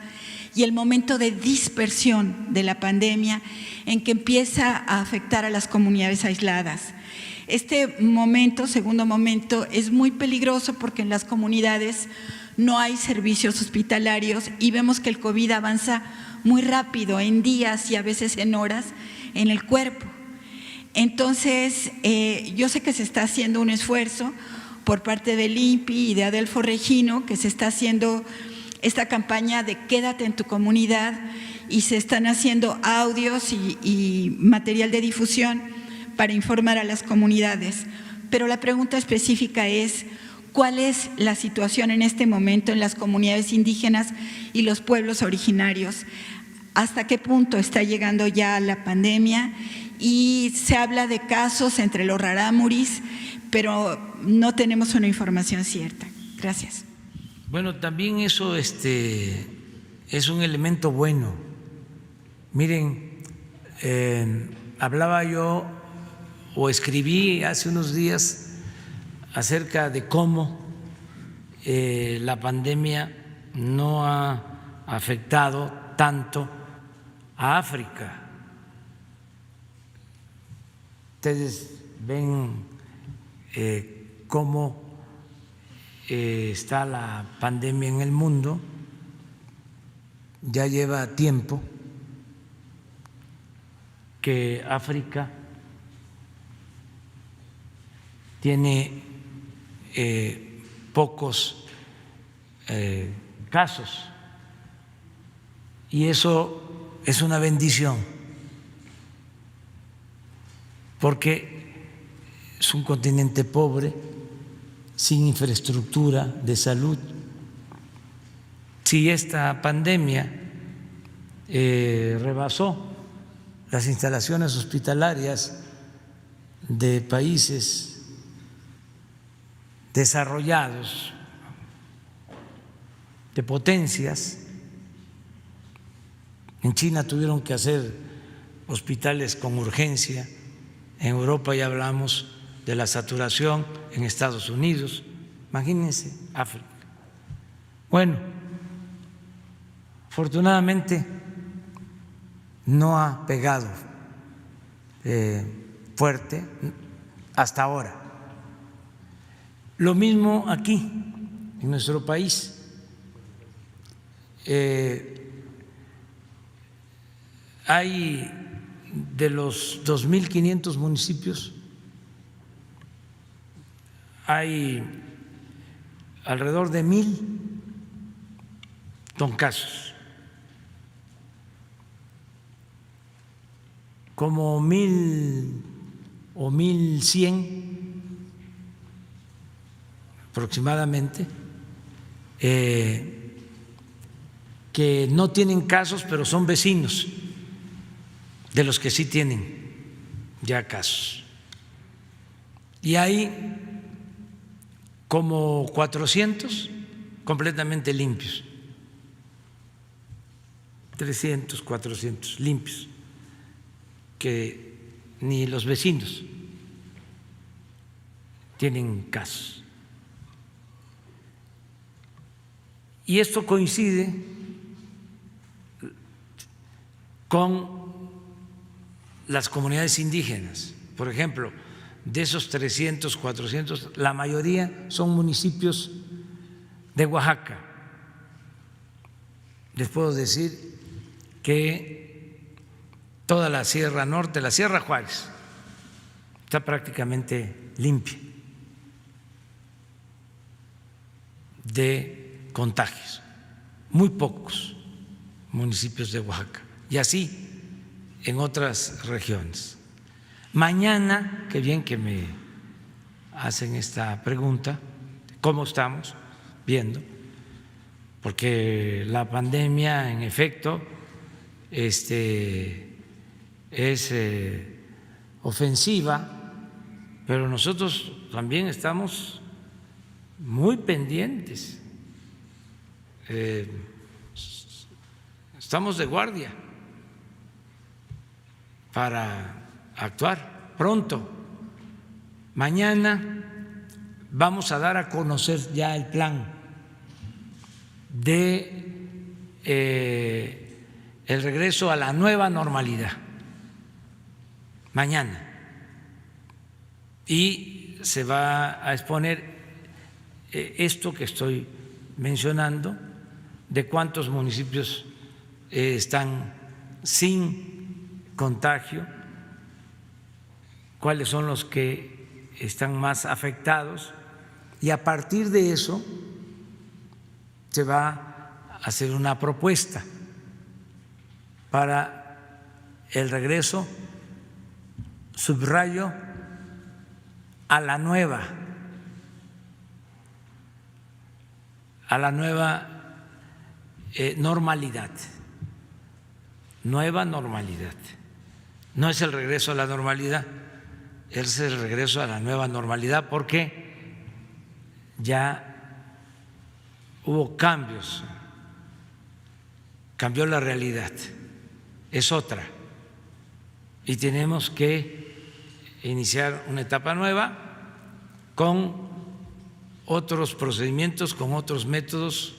y el momento de dispersión de la pandemia en que empieza a afectar a las comunidades aisladas. Este momento, segundo momento, es muy peligroso porque en las comunidades no hay servicios hospitalarios y vemos que el COVID avanza muy rápido, en días y a veces en horas, en el cuerpo. Entonces, yo sé que se está haciendo un esfuerzo por parte del INPI y de Adelfo Regino, que se está haciendo esta campaña de quédate en tu comunidad, y se están haciendo audios y material de difusión para informar a las comunidades. Pero la pregunta específica es, ¿cuál es la situación en este momento en las comunidades indígenas y los pueblos originarios? ¿Hasta qué punto está llegando ya la pandemia? Y se habla de casos entre los rarámuris, pero no tenemos una información cierta. Gracias. Bueno, también eso es un elemento bueno. Miren, hablaba yo o escribí hace unos días acerca de cómo la pandemia no ha afectado tanto a África. Ustedes ven cómo está la pandemia en el mundo, ya lleva tiempo que África tiene pocos casos, y eso es una bendición, porque es un continente pobre, sin infraestructura de salud. Si esta pandemia rebasó las instalaciones hospitalarias de países desarrollados, de potencias, En China tuvieron que hacer hospitales con urgencia. En Europa ya hablamos de la saturación, en Estados Unidos. Imagínense, África. Bueno, afortunadamente no ha pegado fuerte hasta ahora. Lo mismo aquí, en nuestro país. Hay de los 2.500 municipios, hay alrededor de 1.000 con casos, como 1.000 o 1.100 aproximadamente, que no tienen casos, pero son vecinos de los que sí tienen ya casos. Y hay como 400 completamente limpios, 300, 400 limpios, que ni los vecinos tienen casos. Y esto coincide con las comunidades indígenas. Por ejemplo, de esos 300, 400, la mayoría son municipios de Oaxaca. Les puedo decir que toda la Sierra Norte, la Sierra Juárez, está prácticamente limpia de contagios. Muy pocos municipios de Oaxaca. Y así en otras regiones. Mañana, qué bien que me hacen esta pregunta, ¿cómo estamos viendo? Porque la pandemia, en efecto, es ofensiva, pero nosotros también estamos muy pendientes, estamos de guardia para actuar pronto. Mañana vamos a dar a conocer ya el plan de el regreso a la nueva normalidad. Mañana. Y se va a exponer esto que estoy mencionando, de cuántos municipios están sin contagio, cuáles son los que están más afectados, y a partir de eso se va a hacer una propuesta para el regreso, subrayo, a la nueva normalidad. Nueva normalidad. No es el regreso a la normalidad, es el regreso a la nueva normalidad, porque ya hubo cambios, cambió la realidad, es otra, y tenemos que iniciar una etapa nueva con otros procedimientos, con otros métodos,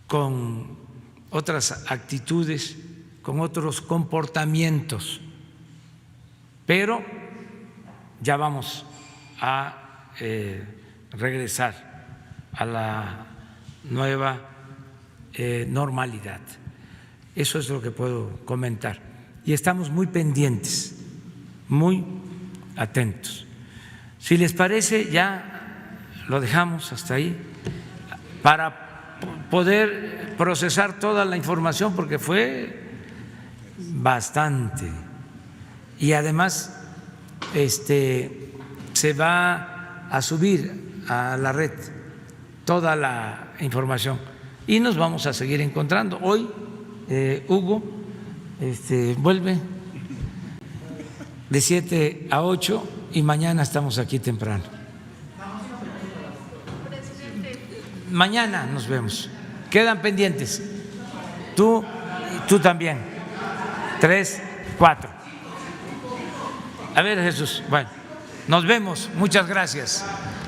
con otras actitudes, con otros comportamientos, pero ya vamos a regresar a la nueva normalidad. Eso es lo que puedo comentar. Y estamos muy pendientes, muy atentos. Si les parece, ya lo dejamos hasta ahí para poder procesar toda la información, porque fue bastante. Y además se va a subir a la red toda la información y nos vamos a seguir encontrando. Hoy Hugo vuelve de 7 a 8 y mañana estamos aquí temprano. Mañana nos vemos. Quedan pendientes. Tú Tú también. 3, 4. A ver, Jesús. Bueno, nos vemos. Muchas gracias.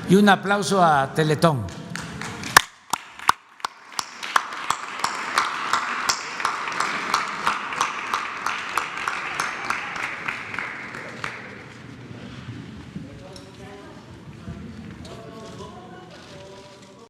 Y un aplauso a Teletón.